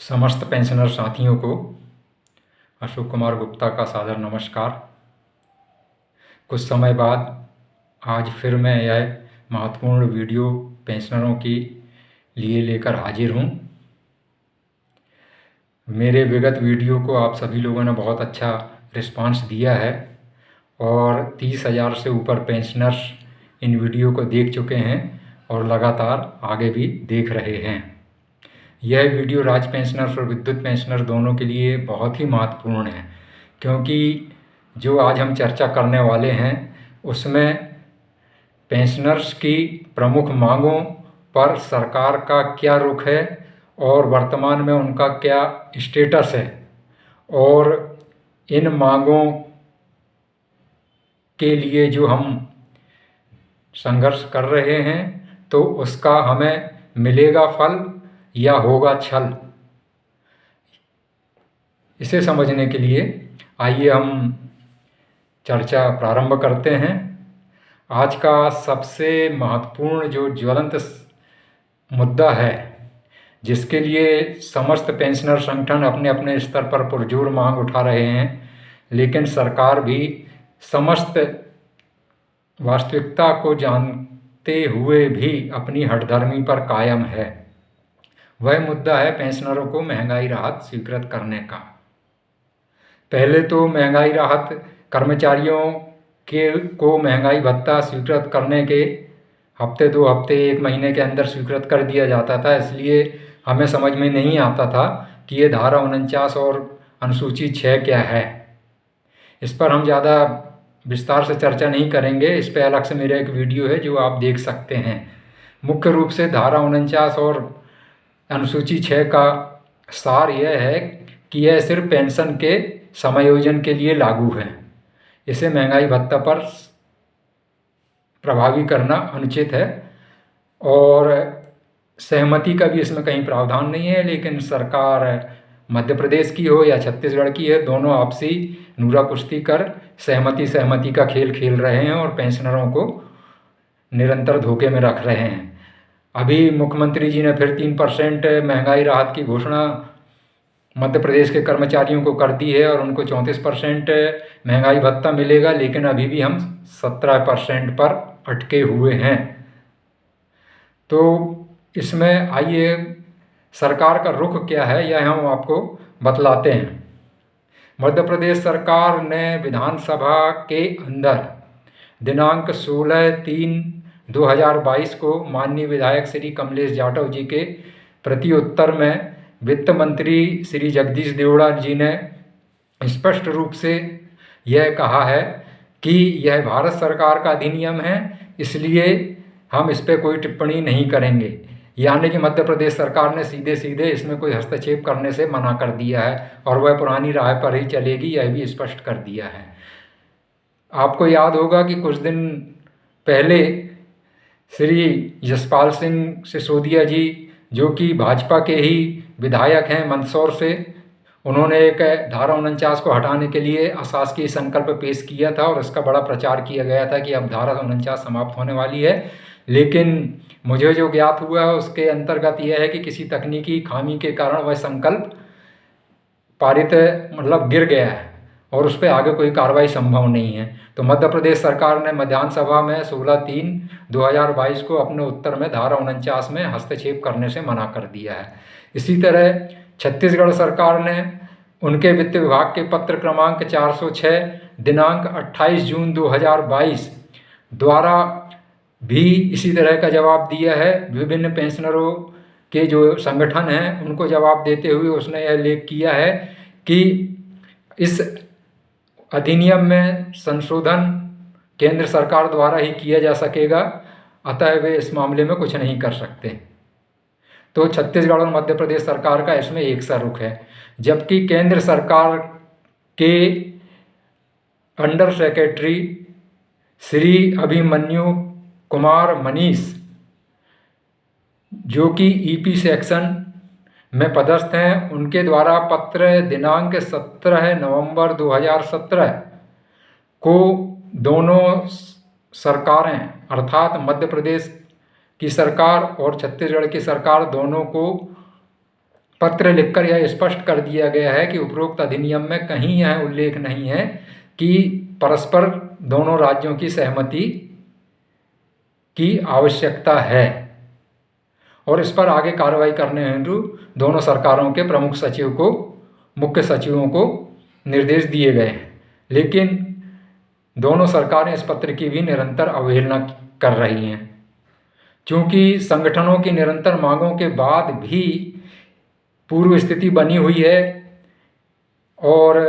समस्त पेंशनर साथियों को अशोक कुमार गुप्ता का सादर नमस्कार। कुछ समय बाद आज फिर मैं यह महत्वपूर्ण वीडियो पेंशनरों के लिए लेकर हाजिर हूँ। मेरे विगत वीडियो को आप सभी लोगों ने बहुत अच्छा रिस्पांस दिया है और 30,000 से ऊपर पेंशनर्स इन वीडियो को देख चुके हैं और लगातार आगे भी देख रहे हैं। यह वीडियो राज्य पेंशनर्स और विद्युत पेंशनर दोनों के लिए बहुत ही महत्वपूर्ण है, क्योंकि जो आज हम चर्चा करने वाले हैं उसमें पेंशनर्स की प्रमुख मांगों पर सरकार का क्या रुख है और वर्तमान में उनका क्या स्टेटस है और इन मांगों के लिए जो हम संघर्ष कर रहे हैं तो उसका हमें मिलेगा फल या होगा छल। इसे समझने के लिए आइए हम चर्चा प्रारंभ करते हैं। आज का सबसे महत्वपूर्ण जो ज्वलंत मुद्दा है, जिसके लिए समस्त पेंशनर संगठन अपने अपने स्तर पर पुरजोर मांग उठा रहे हैं, लेकिन सरकार भी समस्त वास्तविकता को जानते हुए भी अपनी हठधर्मी पर कायम है। वह मुद्दा है पेंशनरों को महंगाई राहत स्वीकृत करने का। पहले तो महंगाई राहत कर्मचारियों को महंगाई भत्ता स्वीकृत करने के हफ्ते 2 हफ्ते 1 महीने के अंदर स्वीकृत कर दिया जाता था, इसलिए हमें समझ में नहीं आता था कि ये धारा 49 और अनुसूची 6 क्या है। इस पर हम ज़्यादा विस्तार से चर्चा नहीं करेंगे। इस पर अलग से मेरा एक वीडियो है जो आप देख सकते हैं। मुख्य रूप से धारा 49 और अनुसूची 6 का सार यह है कि यह सिर्फ पेंशन के समायोजन के लिए लागू है। इसे महंगाई भत्ता पर प्रभावी करना अनुचित है और सहमति का भी इसमें कहीं प्रावधान नहीं है। लेकिन सरकार मध्य प्रदेश की हो या छत्तीसगढ़ की है, दोनों आपसी नूरा कुश्ती कर सहमति का खेल खेल रहे हैं और पेंशनरों को निरंतर धोखे में रख रहे हैं। अभी मुख्यमंत्री जी ने फिर 3% महंगाई राहत की घोषणा मध्य प्रदेश के कर्मचारियों को कर दी है और उनको 34% महंगाई भत्ता मिलेगा, लेकिन अभी भी हम 17% पर अटके हुए हैं। तो इसमें आइए सरकार का रुख क्या है यह हम आपको बतलाते हैं। मध्य प्रदेश सरकार ने विधानसभा के अंदर दिनांक 16/3/2022 को माननीय विधायक श्री कमलेश जाटव जी के प्रति उत्तर में वित्त मंत्री श्री जगदीश देवड़ा जी ने स्पष्ट रूप से यह कहा है कि यह भारत सरकार का अधिनियम है, इसलिए हम इस पर कोई टिप्पणी नहीं करेंगे। यानी कि मध्य प्रदेश सरकार ने सीधे सीधे इसमें कोई हस्तक्षेप करने से मना कर दिया है और वह पुरानी राह पर ही चलेगी, यह भी स्पष्ट कर दिया है। आपको याद होगा कि कुछ दिन पहले श्री यशपाल सिंह सिसोदिया जी, जो कि भाजपा के ही विधायक हैं मंदसौर से, उन्होंने एक धारा 49 को हटाने के लिए अशासकीय संकल्प पेश किया था और इसका बड़ा प्रचार किया गया था कि अब धारा 49 समाप्त होने वाली है। लेकिन मुझे जो ज्ञात हुआ है उसके अंतर्गत यह है कि किसी तकनीकी खामी के कारण वह संकल्प पारित गिर गया है और उस पर आगे कोई कार्रवाई संभव नहीं है। तो मध्य प्रदेश सरकार ने विधानसभा में 16/3/2022 को अपने उत्तर में धारा 49 में हस्तक्षेप करने से मना कर दिया है। इसी तरह छत्तीसगढ़ सरकार ने उनके वित्त विभाग के पत्र क्रमांक 406 दिनांक 28 जून 2022 द्वारा भी इसी तरह का जवाब दिया है। विभिन्न पेंशनरों के जो संगठन हैं उनको जवाब देते हुए उसने यह लेख किया है कि इस अधिनियम में संशोधन केंद्र सरकार द्वारा ही किया जा सकेगा, अतः वे इस मामले में कुछ नहीं कर सकते। तो छत्तीसगढ़ और मध्य प्रदेश सरकार का इसमें एक सा रुख है, जबकि केंद्र सरकार के अंडर सेक्रेटरी श्री अभिमन्यु कुमार मनीष, जो कि ईपी सेक्शन में पदस्थ हैं, उनके द्वारा पत्र दिनांक 17 नवंबर 2017 को दोनों सरकारें अर्थात मध्य प्रदेश की सरकार और छत्तीसगढ़ की सरकार दोनों को पत्र लिखकर यह स्पष्ट कर दिया गया है कि उपरोक्त अधिनियम में कहीं यह उल्लेख नहीं है कि परस्पर दोनों राज्यों की सहमति की आवश्यकता है और इस पर आगे कार्रवाई करने हेतु दोनों सरकारों के प्रमुख सचिव को, मुख्य सचिवों को निर्देश दिए गए हैं। लेकिन दोनों सरकारें इस पत्र की भी निरंतर अवहेलना कर रही हैं। चूँकि संगठनों की निरंतर मांगों के बाद भी पूर्व स्थिति बनी हुई है और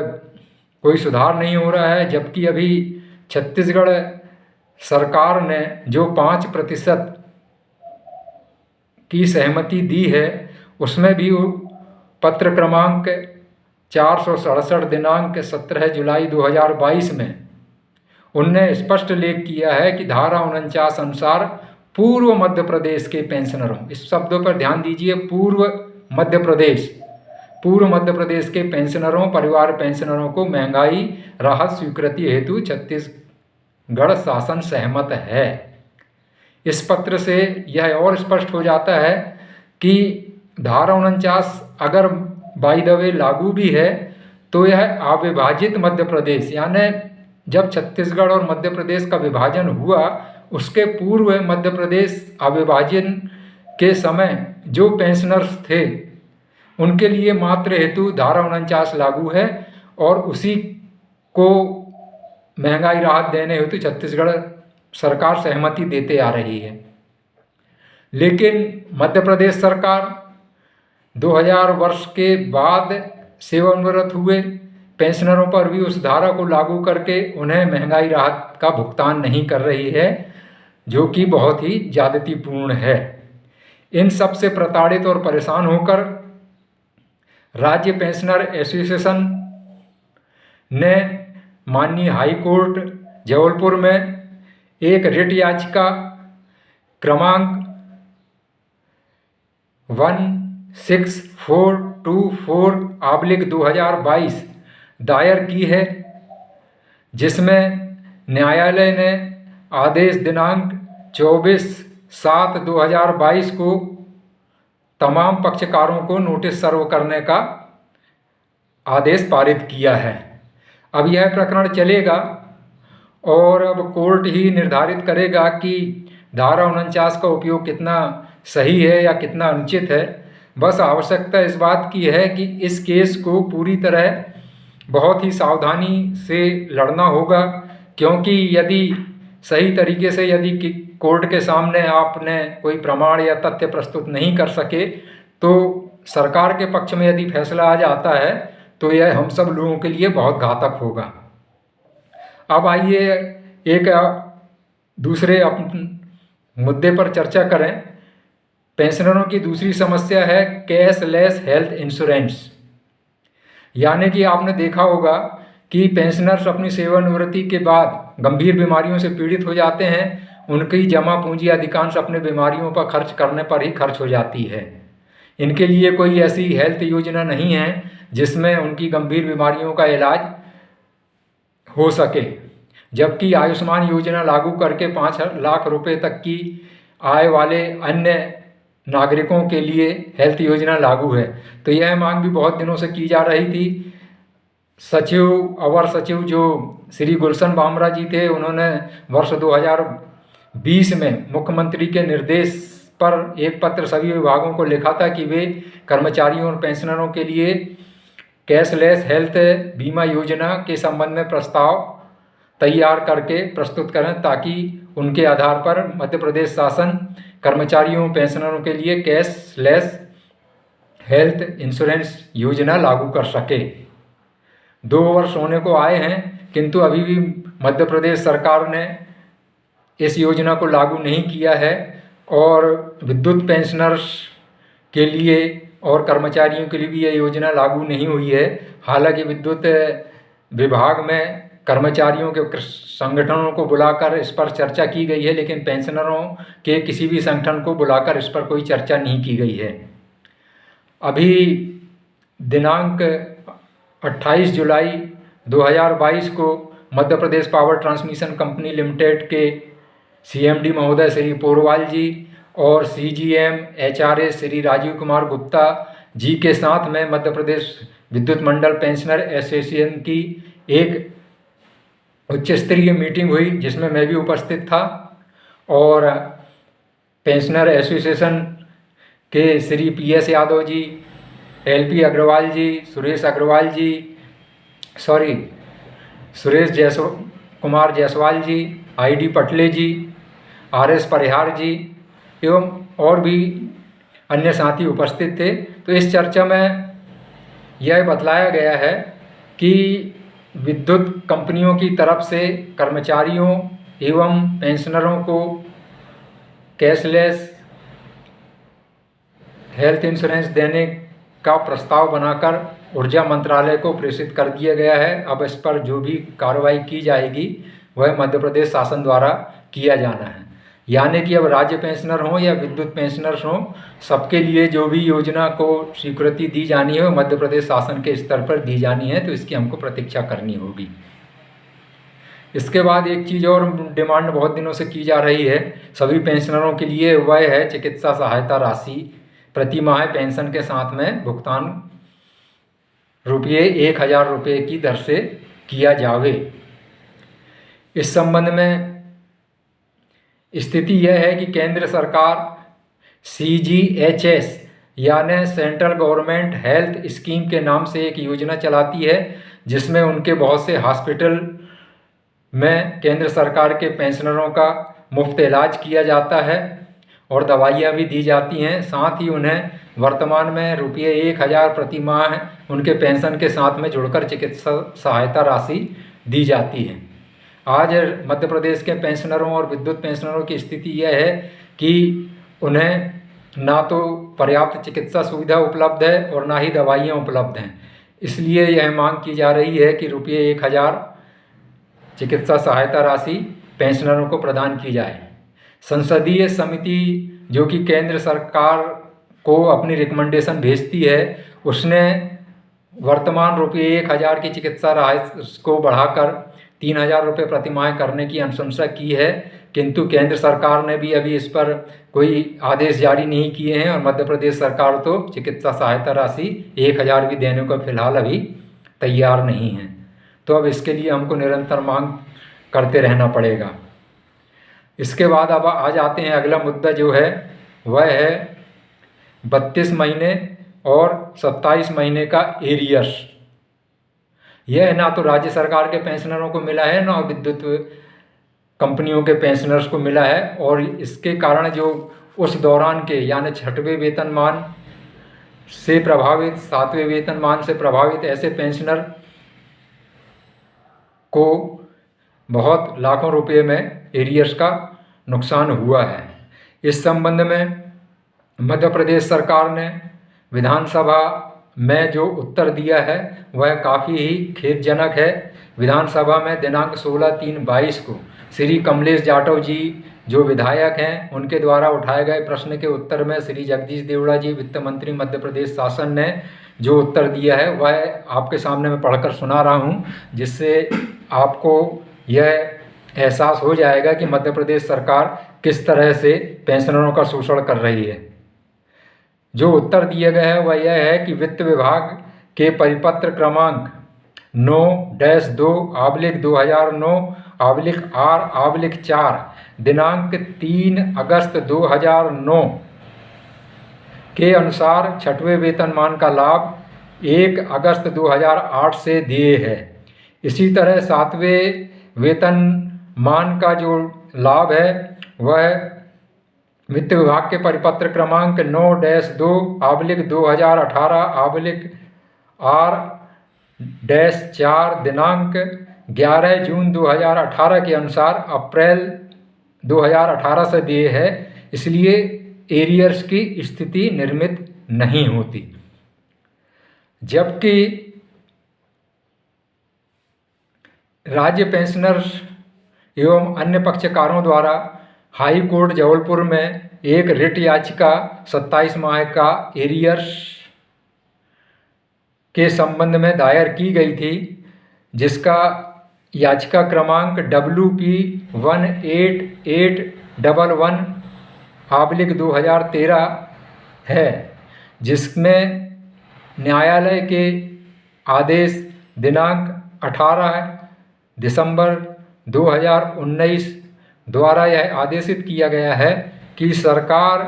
कोई सुधार नहीं हो रहा है, जबकि अभी छत्तीसगढ़ सरकार ने जो 5% की सहमति दी है उसमें भी पत्र क्रमांक 467 दिनांक 17 जुलाई 2022 में उनने स्पष्ट उल्लेख किया है कि धारा 49 अनुसार पूर्व मध्य प्रदेश के पेंशनरों, इस शब्दों पर ध्यान दीजिए, पूर्व मध्य प्रदेश के पेंशनरों, परिवार पेंशनरों को महंगाई राहत स्वीकृति हेतु छत्तीसगढ़ शासन सहमत है। इस पत्र से यह और स्पष्ट हो जाता है कि धारा 49 अगर बाय द वे लागू भी है तो यह अविभाजित मध्य प्रदेश, यानी जब छत्तीसगढ़ और मध्य प्रदेश का विभाजन हुआ उसके पूर्व मध्य प्रदेश अविभाजन के समय जो पेंशनर्स थे उनके लिए मात्र हेतु धारा 49 लागू है और उसी को महंगाई राहत देने हेतु छत्तीसगढ़ सरकार सहमति देते आ रही है। लेकिन मध्य प्रदेश सरकार 2000 वर्ष के बाद सेवानिवृत्त हुए पेंशनरों पर भी उस धारा को लागू करके उन्हें महंगाई राहत का भुगतान नहीं कर रही है, जो कि बहुत ही ज्यादतीपूर्ण है। इन सब से प्रताड़ित और परेशान होकर राज्य पेंशनर एसोसिएशन ने माननीय हाई कोर्ट जबलपुर में एक रिट याचिका क्रमांक 16424/2022 दायर की है, जिसमें न्यायालय ने आदेश दिनांक 24/7/2022 को तमाम पक्षकारों को नोटिस सर्व करने का आदेश पारित किया है। अब यह प्रकरण चलेगा और अब कोर्ट ही निर्धारित करेगा कि धारा 49 का उपयोग कितना सही है या कितना अनुचित है। बस आवश्यकता इस बात की है कि इस केस को पूरी तरह बहुत ही सावधानी से लड़ना होगा, क्योंकि यदि सही तरीके से यदि कोर्ट के सामने आपने कोई प्रमाण या तथ्य प्रस्तुत नहीं कर सके तो सरकार के पक्ष में यदि फैसला आ जाता है तो यह हम सब लोगों के लिए बहुत घातक होगा। अब आइए एक दूसरे मुद्दे पर चर्चा करें। पेंशनरों की दूसरी समस्या है कैशलेस हेल्थ इंश्योरेंस। यानी कि आपने देखा होगा कि पेंशनर्स अपनी सेवानिवृत्ति के बाद गंभीर बीमारियों से पीड़ित हो जाते हैं, उनकी जमा पूंजी अधिकांश अपने बीमारियों पर खर्च करने पर ही खर्च हो जाती है। इनके लिए कोई ऐसी हेल्थ योजना नहीं है जिसमें उनकी गंभीर बीमारियों का इलाज हो सके, जबकि आयुष्मान योजना लागू करके 5 लाख रुपए तक की आय वाले अन्य नागरिकों के लिए हेल्थ योजना लागू है। तो यह मांग भी बहुत दिनों से की जा रही थी। अवर सचिव जो श्री गुलशन बामरा जी थे, उन्होंने वर्ष 2020 में मुख्यमंत्री के निर्देश पर एक पत्र सभी विभागों को लिखा था कि वे कर्मचारियों और पेंशनरों के लिए कैशलेस हेल्थ बीमा योजना के संबंध में प्रस्ताव तैयार करके प्रस्तुत करें, ताकि उनके आधार पर मध्य प्रदेश शासन कर्मचारियों पेंशनरों के लिए कैशलेस हेल्थ इंश्योरेंस योजना लागू कर सके। 2 वर्ष होने को आए हैं, किंतु अभी भी मध्य प्रदेश सरकार ने इस योजना को लागू नहीं किया है और विद्युत पेंशनर्स के लिए और कर्मचारियों के लिए भी यह योजना लागू नहीं हुई है। हालांकि विद्युत विभाग में कर्मचारियों के संगठनों को बुलाकर इस पर चर्चा की गई है, लेकिन पेंशनरों के किसी भी संगठन को बुलाकर इस पर कोई चर्चा नहीं की गई है। अभी दिनांक 28 जुलाई 2022 को Madhya Pradesh power transmission company limited के CMD महोदय श्री पोरवाल जी और CGM HRA श्री राजीव कुमार गुप्ता जी के साथ में मध्य प्रदेश विद्युत मंडल पेंशनर एसोसिएशन की एक उच्च स्तरीय मीटिंग हुई, जिसमें मैं भी उपस्थित था। और पेंशनर एसोसिएशन के श्री PS यादव जी, LP अग्रवाल जी, सुरेश कुमार जायसवाल जी, ID पटले जी, RS परिहार जी एवं और भी अन्य साथी उपस्थित थे। तो इस चर्चा में यह बतलाया गया है कि विद्युत कंपनियों की तरफ से कर्मचारियों एवं पेंशनरों को कैशलेस हेल्थ इंश्योरेंस देने का प्रस्ताव बनाकर ऊर्जा मंत्रालय को प्रेषित कर दिया गया है। अब इस पर जो भी कार्रवाई की जाएगी वह मध्य प्रदेश शासन द्वारा किया जाना है। यानी कि अब राज्य पेंशनर हों या विद्युत पेंशनर्स हों, सबके लिए जो भी योजना को स्वीकृति दी जानी है वो मध्य प्रदेश शासन के स्तर पर दी जानी है। तो इसकी हमको प्रतीक्षा करनी होगी। इसके बाद एक चीज़ और डिमांड बहुत दिनों से की जा रही है सभी पेंशनरों के लिए, वह है चिकित्सा सहायता राशि प्रति माह पेंशन के साथ में भुगतान ₹1000 की दर से किया जावे। इस संबंध में स्थिति यह है कि केंद्र सरकार CGHS यानी सेंट्रल गवर्नमेंट हेल्थ स्कीम के नाम से एक योजना चलाती है, जिसमें उनके बहुत से हॉस्पिटल में केंद्र सरकार के पेंशनरों का मुफ्त इलाज किया जाता है और दवाइयाँ भी दी जाती हैं। साथ ही उन्हें वर्तमान में ₹1000 प्रति माह उनके पेंशन के साथ में जुड़कर चिकित्सा सहायता राशि दी जाती है। आज मध्य प्रदेश के पेंशनरों और विद्युत पेंशनरों की स्थिति यह है कि उन्हें ना तो पर्याप्त चिकित्सा सुविधा उपलब्ध है और ना ही दवाइयाँ उपलब्ध हैं। इसलिए यह मांग की जा रही है कि ₹1000 चिकित्सा सहायता राशि पेंशनरों को प्रदान की जाए। संसदीय समिति जो कि केंद्र सरकार को अपनी रिकमेंडेशन भेजती है, उसने वर्तमान ₹1000 की चिकित्सा राशि को बढ़ाकर ₹3000 प्रति माह करने की अनुशंसा की है, किंतु केंद्र सरकार ने भी अभी इस पर कोई आदेश जारी नहीं किए हैं और मध्य प्रदेश सरकार तो चिकित्सा सहायता राशि 1000 भी देने को फिलहाल अभी तैयार नहीं है। तो अब इसके लिए हमको निरंतर मांग करते रहना पड़ेगा। इसके बाद अब आ जाते हैं, अगला मुद्दा जो है वह है 32 महीने और 27 महीने का एरियर्स। यह ना तो राज्य सरकार के पेंशनरों को मिला है ना विद्युत कंपनियों के पेंशनर्स को मिला है। और इसके कारण जो उस दौरान के यानी 6वें वेतनमान से प्रभावित, 7वें वेतनमान से प्रभावित ऐसे पेंशनर को बहुत लाखों रुपए में एरियर्स का नुकसान हुआ है। इस संबंध में मध्य प्रदेश सरकार ने विधानसभा में जो उत्तर दिया है वह काफ़ी ही खेदजनक है। विधानसभा में दिनांक 16/3/22 को श्री कमलेश जाटव जी जो विधायक हैं, उनके द्वारा उठाए गए प्रश्न के उत्तर में श्री जगदीश देवड़ा जी वित्त मंत्री मध्य प्रदेश शासन ने जो उत्तर दिया है वह आपके सामने मैं पढ़कर सुना रहा हूँ, जिससे आपको यह एहसास हो जाएगा कि मध्य प्रदेश सरकार किस तरह से पेंशनरों का शोषण कर रही है। जो उत्तर दिया गया है वह यह है कि वित्त विभाग के परिपत्र क्रमांक 9-2/2009/R/4 दिनांक 3 अगस्त 2009 के अनुसार 6वें वेतनमान का लाभ 1 अगस्त 2008 से दिए है। इसी तरह 7वें वेतनमान का जो लाभ है वह वित्त विभाग के परिपत्र क्रमांक 9-2/2018/R-4 दिनांक 11 जून 2018 के अनुसार अप्रैल 2018 से दिए है। इसलिए एरियर्स की स्थिति निर्मित नहीं होती। जबकि राज्य पेंशनर्स एवं अन्य पक्षकारों द्वारा हाई कोर्ट जबलपुर में एक रिट याचिका 27 माह का एरियर्स के संबंध में दायर की गई थी, जिसका याचिका क्रमांक WP18811/2013 है, जिसमें न्यायालय के आदेश दिनांक 18 दिसंबर 2019 द्वारा यह आदेशित किया गया है कि सरकार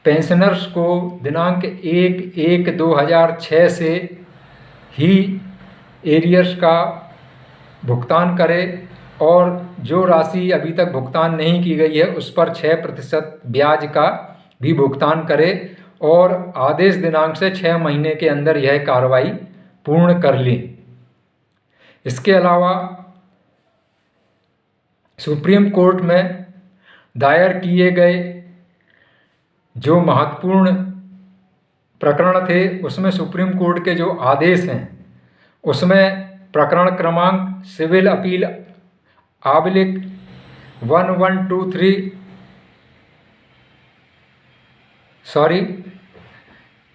पेंशनर्स को दिनांक 1/1/2006 से ही एरियर्स का भुगतान करे और जो राशि अभी तक भुगतान नहीं की गई है उस पर 6% ब्याज का भी भुगतान करे और आदेश दिनांक से 6 महीने के अंदर यह कार्रवाई पूर्ण कर ली। इसके अलावा सुप्रीम कोर्ट में दायर किए गए जो महत्वपूर्ण प्रकरण थे उसमें सुप्रीम कोर्ट के जो आदेश हैं उसमें प्रकरण क्रमांक सिविल अपील / 1123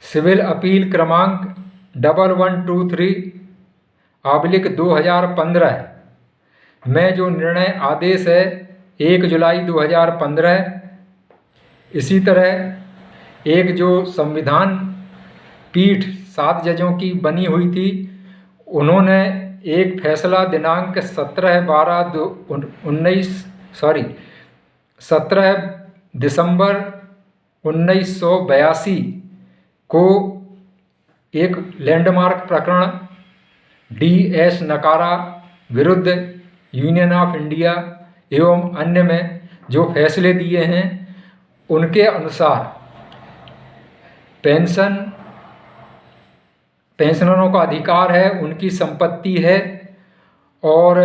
सिविल अपील क्रमांक 1123/2015 में जो निर्णय आदेश है 1 जुलाई 2015। इसी तरह एक जो संविधान पीठ 7 जजों की बनी हुई थी उन्होंने एक फैसला दिनांक 17 दिसंबर 1982 को एक लैंडमार्क प्रकरण DS नकारा विरुद्ध यूनियन ऑफ इंडिया एवं अन्य में जो फैसले दिए हैं उनके अनुसार पेंशनरों का अधिकार है, उनकी संपत्ति है और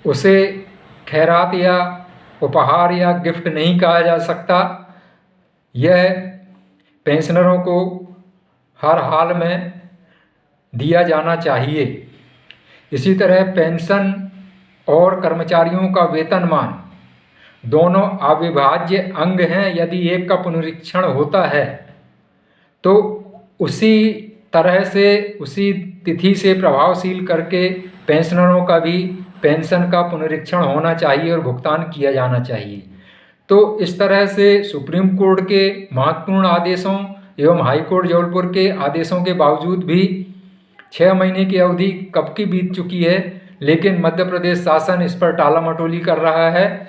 उसे खैरात या उपहार या गिफ्ट नहीं कहा जा सकता। यह पेंशनरों को हर हाल में दिया जाना चाहिए। इसी तरह पेंशन और कर्मचारियों का वेतनमान दोनों अविभाज्य अंग हैं। यदि एक का पुनरीक्षण होता है तो उसी तरह से उसी तिथि से प्रभावशील करके पेंशनरों का भी पेंशन का पुनरीक्षण होना चाहिए और भुगतान किया जाना चाहिए। तो इस तरह से सुप्रीम कोर्ट के महत्वपूर्ण आदेशों एवं हाई कोर्ट जबलपुर के आदेशों के बावजूद भी 6 महीने की अवधि कब की बीत चुकी है, लेकिन मध्य प्रदेश शासन इस पर टाला मटोली कर रहा है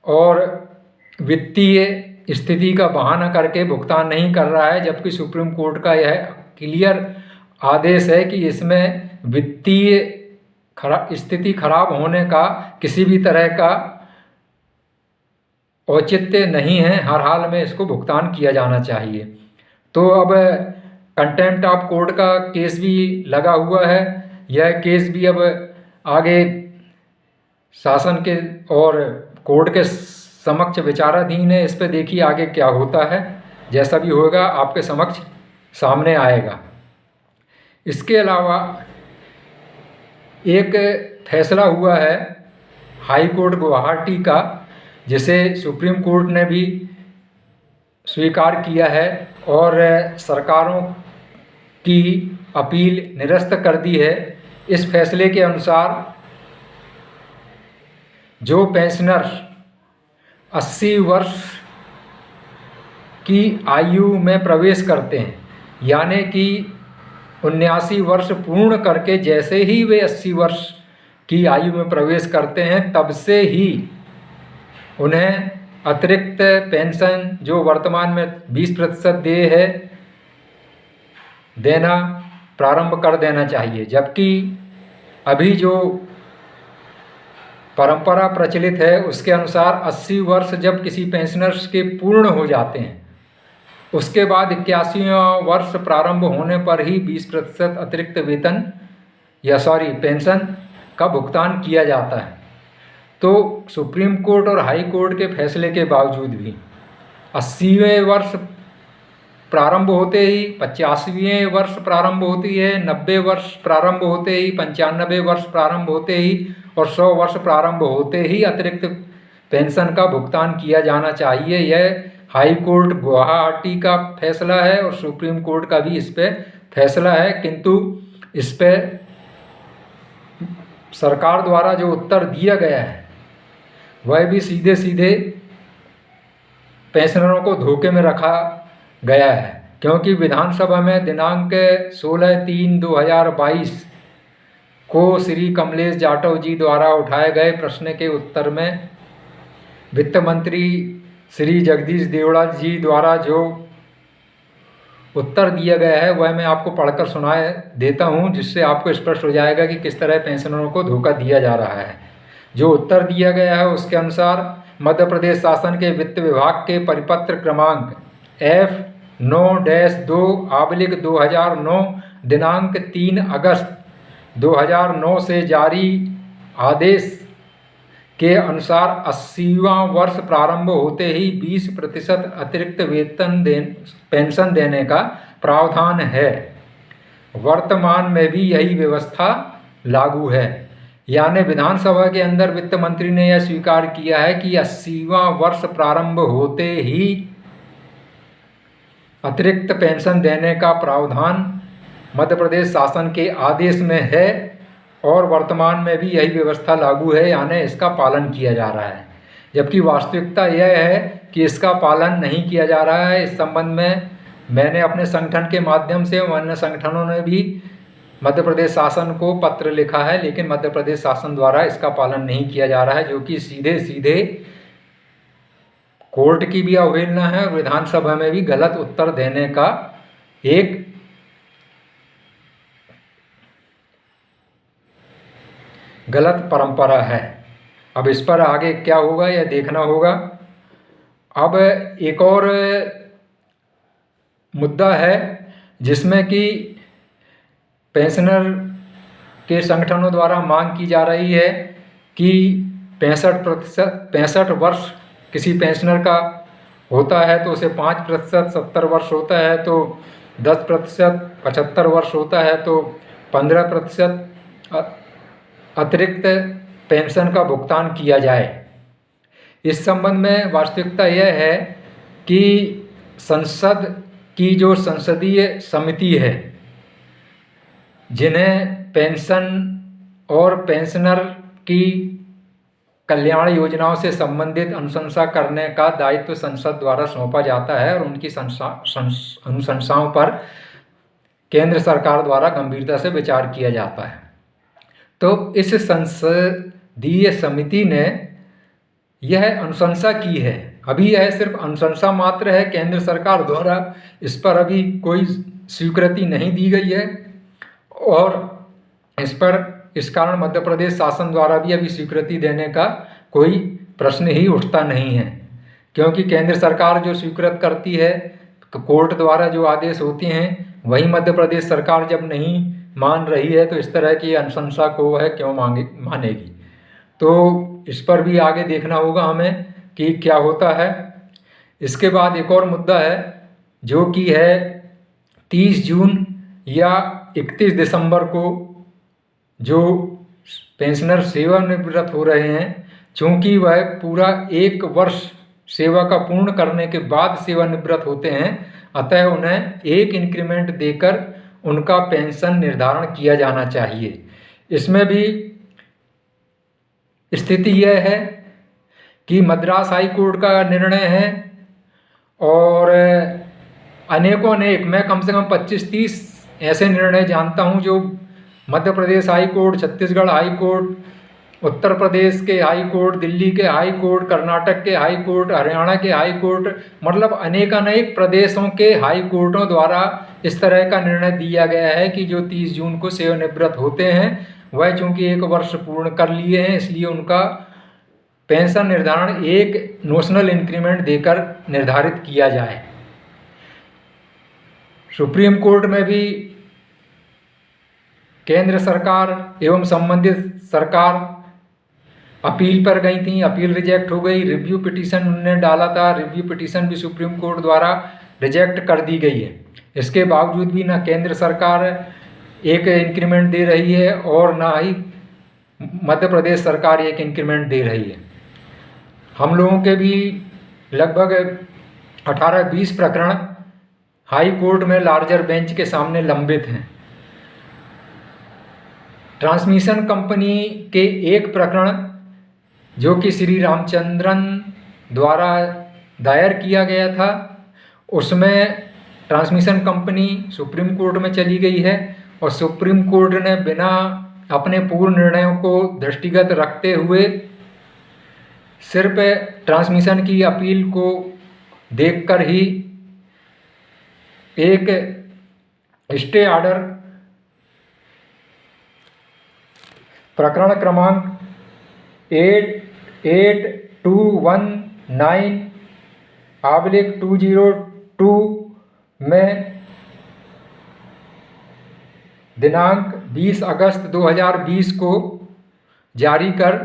और वित्तीय स्थिति का बहाना करके भुगतान नहीं कर रहा है, जबकि सुप्रीम कोर्ट का यह क्लियर आदेश है कि इसमें वित्तीय स्थिति खराब होने का किसी भी तरह का औचित्य नहीं है, हर हाल में इसको भुगतान किया जाना चाहिए। तो अब कंटेम्प्ट ऑफ कोर्ट का केस भी लगा हुआ है। यह केस भी अब आगे शासन के और कोर्ट के समक्ष विचाराधीन है। इस पर देखिए आगे क्या होता है, जैसा भी होगा आपके समक्ष सामने आएगा। इसके अलावा एक फैसला हुआ है हाई कोर्ट गुवाहाटी का, जिसे सुप्रीम कोर्ट ने भी स्वीकार किया है और सरकारों की अपील निरस्त कर दी है। इस फैसले के अनुसार जो पेंशनर 80 वर्ष की आयु में प्रवेश करते हैं, यानी कि 79 वर्ष पूर्ण करके जैसे ही वे 80 वर्ष की आयु में प्रवेश करते हैं तब से ही उन्हें अतिरिक्त पेंशन जो वर्तमान में 20% देय है देना प्रारंभ कर देना चाहिए। जबकि अभी जो परंपरा प्रचलित है उसके अनुसार 80 वर्ष जब किसी पेंशनर्स के पूर्ण हो जाते हैं उसके बाद 81वां वर्ष प्रारंभ होने पर ही 20% अतिरिक्त वेतन पेंशन का भुगतान किया जाता है। तो सुप्रीम कोर्ट और हाई कोर्ट के फैसले के बावजूद भी 80वें वर्ष प्रारंभ होते ही, 85वें वर्ष प्रारंभ होती है, 90 वर्ष प्रारंभ होते ही, 95 वर्ष प्रारंभ होते ही और 100 वर्ष प्रारंभ होते ही अतिरिक्त पेंशन का भुगतान किया जाना चाहिए। यह हाई कोर्ट गुवाहाटी का फैसला है और सुप्रीम कोर्ट का भी इस पर फैसला है, किंतु इस पर सरकार द्वारा जो उत्तर दिया गया है वह भी सीधे सीधे पेंशनरों को धोखे में रखा गया है। क्योंकि विधानसभा में दिनांक 16/3/2022 को श्री कमलेश जाटव जी द्वारा उठाए गए प्रश्न के उत्तर में वित्त मंत्री श्री जगदीश देवड़ा जी द्वारा जो उत्तर दिया गया है वह मैं आपको पढ़कर सुनाए देता हूं, जिससे आपको स्पष्ट हो जाएगा कि किस तरह पेंशनरों को धोखा दिया जा रहा है। जो उत्तर दिया गया है उसके अनुसार मध्य प्रदेश शासन के वित्त विभाग के परिपत्र क्रमांक F9-2/2009 दिनांक 3 अगस्त 2009 से जारी आदेश के अनुसार 80वां वर्ष प्रारंभ होते ही 20% अतिरिक्त पेंशन देने का प्रावधान है। वर्तमान में भी यही व्यवस्था लागू है। यानी विधानसभा के अंदर वित्त मंत्री ने यह स्वीकार किया है कि 80वां वर्ष प्रारंभ होते ही अतिरिक्त पेंशन देने का प्रावधान मध्य प्रदेश शासन के आदेश में है और वर्तमान में भी यही व्यवस्था लागू है, यानी इसका पालन किया जा रहा है। जबकि वास्तविकता यह है कि इसका पालन नहीं किया जा रहा है। इस संबंध में मैंने अपने संगठन के माध्यम से अन्य संगठनों ने भी मध्य प्रदेश शासन को पत्र लिखा है, लेकिन मध्य प्रदेश शासन द्वारा इसका पालन नहीं किया जा रहा है, जो कि सीधे सीधे कोर्ट की भी अवहेलना है और विधानसभा में भी गलत उत्तर देने का एक गलत परंपरा है। अब इस पर आगे क्या होगा यह देखना होगा। अब एक और मुद्दा है जिसमें कि पेंशनर के संगठनों द्वारा मांग की जा रही है कि 65 वर्ष किसी पेंशनर का होता है तो उसे 5%, 70 वर्ष होता है तो 10%, 75 वर्ष होता है तो 15% अतिरिक्त पेंशन का भुगतान किया जाए। इस संबंध में वास्तविकता यह है कि संसद की जो संसदीय समिति है, जिन्हें पेंशन और पेंशनर की कल्याण योजनाओं से संबंधित अनुशंसा करने का दायित्व संसद द्वारा सौंपा जाता है और उनकी अनुशंसाओं पर केंद्र सरकार द्वारा गंभीरता से विचार किया जाता है। तो इस संसदीय समिति ने यह अनुशंसा की है। अभी यह सिर्फ अनुशंसा मात्र है, केंद्र सरकार द्वारा इस पर अभी कोई स्वीकृति नहीं दी गई है और इस कारण मध्य प्रदेश शासन द्वारा भी अभी स्वीकृति देने का कोई प्रश्न ही उठता नहीं है, क्योंकि केंद्र सरकार जो स्वीकृत करती है, कोर्ट द्वारा जो आदेश होते हैं, वही मध्य प्रदेश सरकार जब नहीं मान रही है तो इस तरह की अनुशंसा को वह क्यों मानेगी। तो इस पर भी आगे देखना होगा हमें कि क्या होता है। इसके बाद एक और मुद्दा है जो कि है 30 जून या 31 दिसंबर को जो पेंशनर सेवानिवृत्त हो रहे हैं, चूँकि वह पूरा 1 वर्ष सेवा का पूर्ण करने के बाद सेवानिवृत्त होते हैं, अतः उन्हें एक इंक्रीमेंट देकर उनका पेंशन निर्धारण किया जाना चाहिए। इसमें भी स्थिति यह है कि मद्रास हाई कोर्ट का निर्णय है और अनेकों ने, मैं कम से कम 25-30 ऐसे निर्णय जानता हूं जो Madhya Pradesh high court, Chhattisgarh high court, Uttar Pradesh के हाई कोर्ट, दिल्ली के हाई कोर्ट, कर्नाटक के हाई कोर्ट, हरियाणा के हाई कोर्ट, मतलब अनेकानेक प्रदेशों के हाई कोर्टों द्वारा इस तरह का निर्णय दिया गया है कि जो 30 जून को सेवानिवृत्त होते हैं वह चूँकि 1 वर्ष पूर्ण कर लिए हैं, इसलिए उनका पेंशन निर्धारण एक नोशनल इंक्रीमेंट देकर निर्धारित किया जाए। सुप्रीम कोर्ट में भी केंद्र सरकार एवं संबंधित सरकार अपील पर गई थी, अपील रिजेक्ट हो गई। रिव्यू पिटीशन उन्होंने डाला था, रिव्यू पिटीशन भी सुप्रीम कोर्ट द्वारा रिजेक्ट कर दी गई है। इसके बावजूद भी ना केंद्र सरकार एक इंक्रीमेंट दे रही है और ना ही मध्य प्रदेश सरकार एक इंक्रीमेंट दे रही है। हम लोगों के भी लगभग 18-20 प्रकरण हाई कोर्ट में लार्जर बेंच के सामने लंबित हैं। ट्रांसमिशन कंपनी के एक प्रकरण जो कि श्री रामचंद्रन द्वारा दायर किया गया था, उसमें ट्रांसमिशन कंपनी सुप्रीम कोर्ट में चली गई है और सुप्रीम कोर्ट ने बिना अपने पूर्व निर्णयों को दृष्टिगत रखते हुए सिर्फ ट्रांसमिशन की अपील को देखकर ही एक स्टे ऑर्डर प्रकरण क्रमांक 88219/202 में दिनांक 20 अगस्त 2020 को जारी कर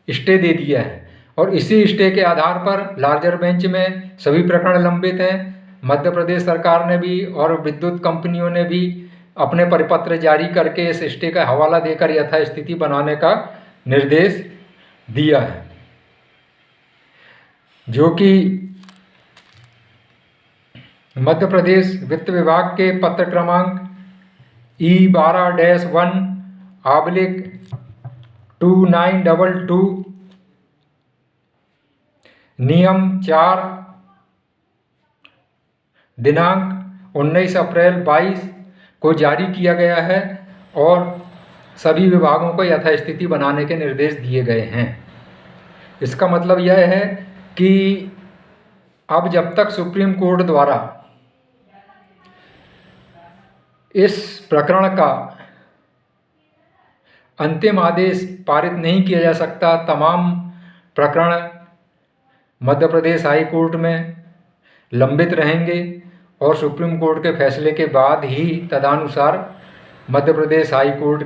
स्टे दे दिया है और इसी स्टे के आधार पर लार्जर बेंच में सभी प्रकरण लंबित हैं। मध्य प्रदेश सरकार ने भी और विद्युत कंपनियों ने भी अपने परिपत्र जारी करके इस स्टे का हवाला देकर यथास्थिति बनाने का निर्देश दिया है, जो कि मध्य प्रदेश वित्त विभाग के पत्र क्रमांक E12-1/2922 नियम 4 दिनांक 19 अप्रैल 22 को जारी किया गया है और सभी विभागों को यथास्थिति बनाने के निर्देश दिए गए हैं। इसका मतलब यह है कि अब जब तक सुप्रीम कोर्ट द्वारा इस प्रकरण का अंतिम आदेश पारित नहीं किया जा सकता, तमाम प्रकरण मध्य प्रदेश हाई कोर्ट में लंबित रहेंगे और सुप्रीम कोर्ट के फैसले के बाद ही तदनुसार मध्य प्रदेश हाई कोर्ट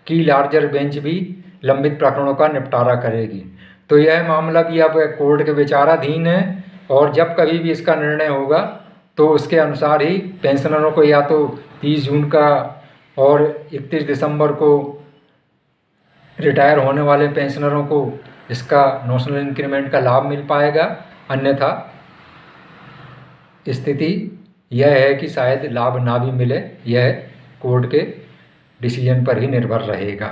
की लार्जर बेंच भी लंबित प्रकरणों का निपटारा करेगी। तो यह मामला भी अब कोर्ट के विचाराधीन है और जब कभी भी इसका निर्णय होगा तो उसके अनुसार ही पेंशनरों को या तो 30 जून का और 31 दिसंबर को रिटायर होने वाले पेंशनरों को इसका नॉशनल इंक्रीमेंट का लाभ मिल पाएगा, अन्यथा स्थिति यह है कि शायद लाभ ना भी मिले। यह कोर्ट के डिसीजन पर ही निर्भर रहेगा।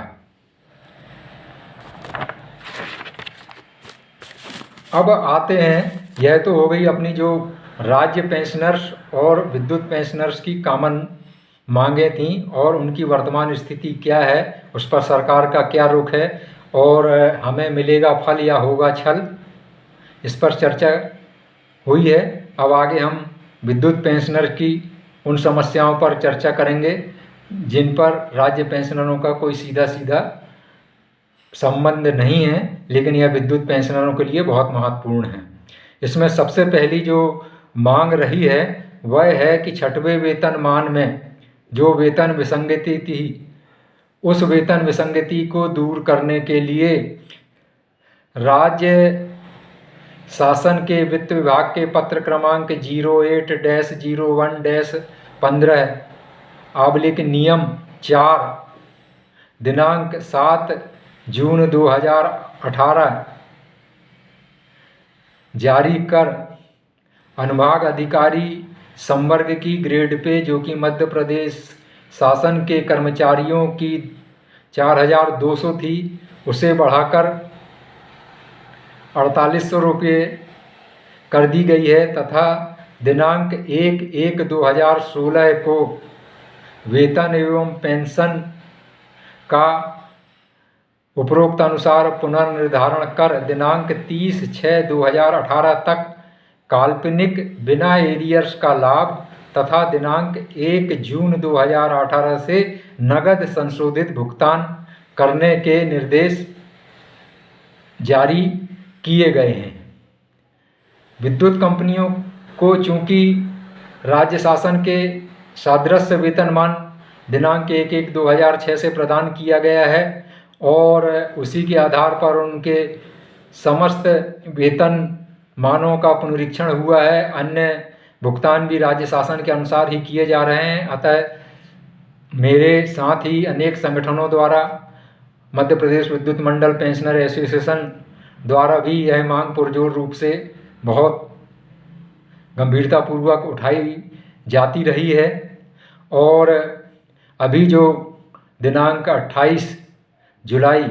अब आते हैं, यह तो हो गई अपनी जो राज्य पेंशनर्स और विद्युत पेंशनर्स की कॉमन मांगें थीं और उनकी वर्तमान स्थिति क्या है, उस पर सरकार का क्या रुख है और हमें मिलेगा फल या होगा छल, इस पर चर्चा हुई है। अब आगे हम विद्युत पेंशनर की उन समस्याओं पर चर्चा करेंगे जिन पर राज्य पेंशनरों का कोई सीधा संबंध नहीं है, लेकिन यह विद्युत पेंशनरों के लिए बहुत महत्वपूर्ण है। इसमें सबसे पहली जो मांग रही है वह है कि 6वें वेतनमान में जो वेतन विसंगति थी, उस वेतन विसंगति को दूर करने के लिए राज्य शासन के वित्त विभाग के पत्र क्रमांक 08-01-15 नियम 4 दिनांक 7 जून 2018 जारी कर अनुभाग अधिकारी संवर्ग की ग्रेड पे, जो कि मध्य प्रदेश शासन के कर्मचारियों की 4200 थी, उसे बढ़ाकर 4800 रुपये कर दी गई है तथा दिनांक 1/1/2016 को वेतन एवं पेंशन का उपरोक्त अनुसार पुनर्निर्धारण कर दिनांक 30/6/2018 तक काल्पनिक बिना एरियर्स का लाभ तथा दिनांक 1 जून 2018 से नगद संशोधित भुगतान करने के निर्देश जारी किए गए हैं। विद्युत कंपनियों को चूंकि राज्य शासन के सादृश्य वेतनमान दिनांक 1/1/2006 से प्रदान किया गया है और उसी के आधार पर उनके समस्त वेतन मानों का पुनरीक्षण हुआ है, अन्य भुगतान भी राज्य शासन के अनुसार ही किए जा रहे हैं। अतः मेरे साथ ही अनेक संगठनों द्वारा मध्य प्रदेश विद्युत मंडल पेंशनर एसोसिएशन द्वारा भी यह मांग पुरजोर रूप से बहुत गंभीरतापूर्वक उठाई जाती रही है और अभी जो दिनांक 28 जुलाई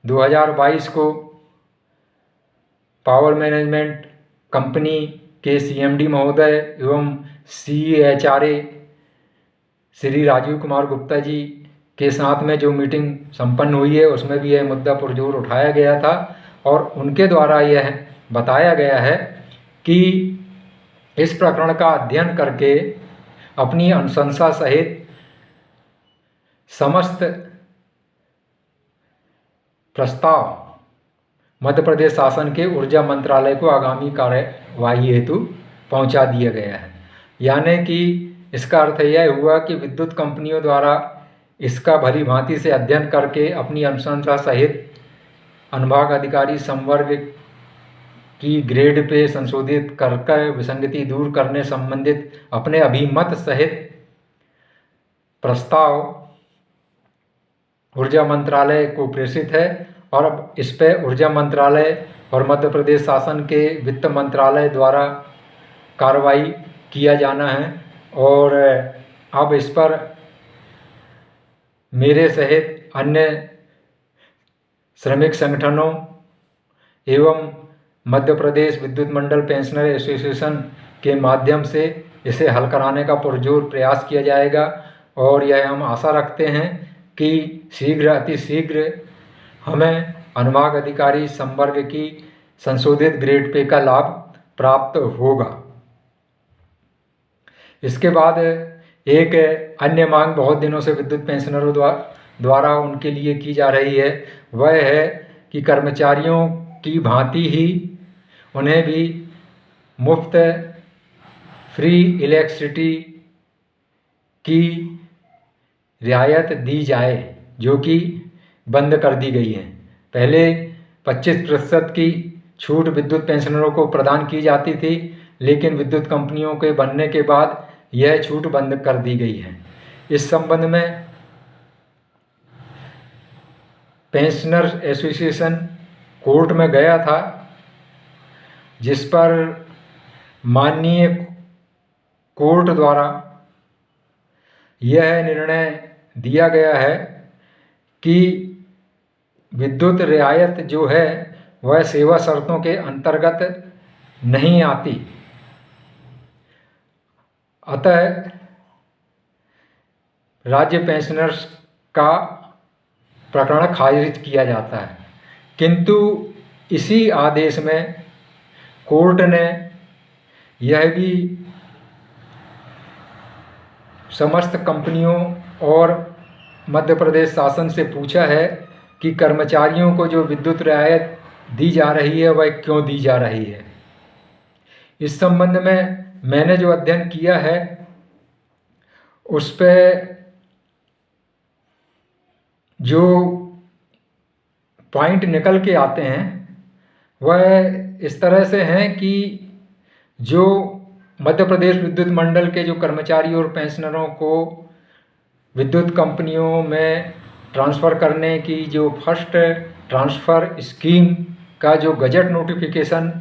2022 को पावर मैनेजमेंट कंपनी के सीएमडी महोदय एवं CHRA श्री राजीव कुमार गुप्ता जी के साथ में जो मीटिंग संपन्न हुई है उसमें भी यह मुद्दा पुरजोर उठाया गया था और उनके द्वारा यह बताया गया है कि इस प्रकरण का अध्ययन करके अपनी अनुशंसा सहित समस्त प्रस्ताव मध्य प्रदेश शासन के ऊर्जा मंत्रालय को आगामी कार्यवाही हेतु पहुंचा दिया गया है। यानी कि इसका अर्थ यह हुआ कि विद्युत कंपनियों द्वारा इसका भली भांति से अध्ययन करके अपनी अनुशंसा सहित अनुभाग अधिकारी संवर्ग की ग्रेड पे संशोधित कर विसंगति दूर करने संबंधित अपने अभिमत सहित प्रस्ताव ऊर्जा मंत्रालय को प्रेषित है और अब इस पर ऊर्जा मंत्रालय और मध्य प्रदेश शासन के वित्त मंत्रालय द्वारा कार्रवाई किया जाना है। और अब इस पर मेरे सहित अन्य श्रमिक संगठनों एवं मध्य प्रदेश विद्युत मंडल पेंशनर एसोसिएशन के माध्यम से इसे हल कराने का पुरजोर प्रयास किया जाएगा और यह हम आशा रखते हैं कि अति शीघ्र हमें अनुभाग अधिकारी संवर्ग की संशोधित ग्रेड पे का लाभ प्राप्त होगा। इसके बाद एक अन्य मांग बहुत दिनों से विद्युत पेंशनरों द्वारा उनके लिए की जा रही है, वह है कि कर्मचारियों की भांति ही उन्हें भी मुफ्त फ्री इलेक्ट्रिसिटी की रियायत दी जाए, जो कि बंद कर दी गई है। पहले 25% की छूट विद्युत पेंशनरों को प्रदान की जाती थी, लेकिन विद्युत कंपनियों के बनने के बाद यह छूट बंद कर दी गई है। इस संबंध में पेंशनर एसोसिएशन कोर्ट में गया था, जिस पर माननीय कोर्ट द्वारा यह निर्णय दिया गया है कि विद्युत रियायत जो है वह सेवा शर्तों के अंतर्गत नहीं आती, अतः राज्य पेंशनर्स का प्रकरण खारिज किया जाता है। किंतु इसी आदेश में कोर्ट ने यह भी समस्त कंपनियों और मध्य प्रदेश शासन से पूछा है कि कर्मचारियों को जो विद्युत रियायत दी जा रही है वह क्यों दी जा रही है। इस संबंध में मैंने जो अध्ययन किया है उस पे जो पॉइंट निकल के आते हैं वह इस तरह से हैं कि जो मध्य प्रदेश विद्युत मंडल के जो कर्मचारी और पेंशनरों को विद्युत कंपनियों में ट्रांसफ़र करने की जो फर्स्ट ट्रांसफ़र स्कीम का जो गजट नोटिफिकेशन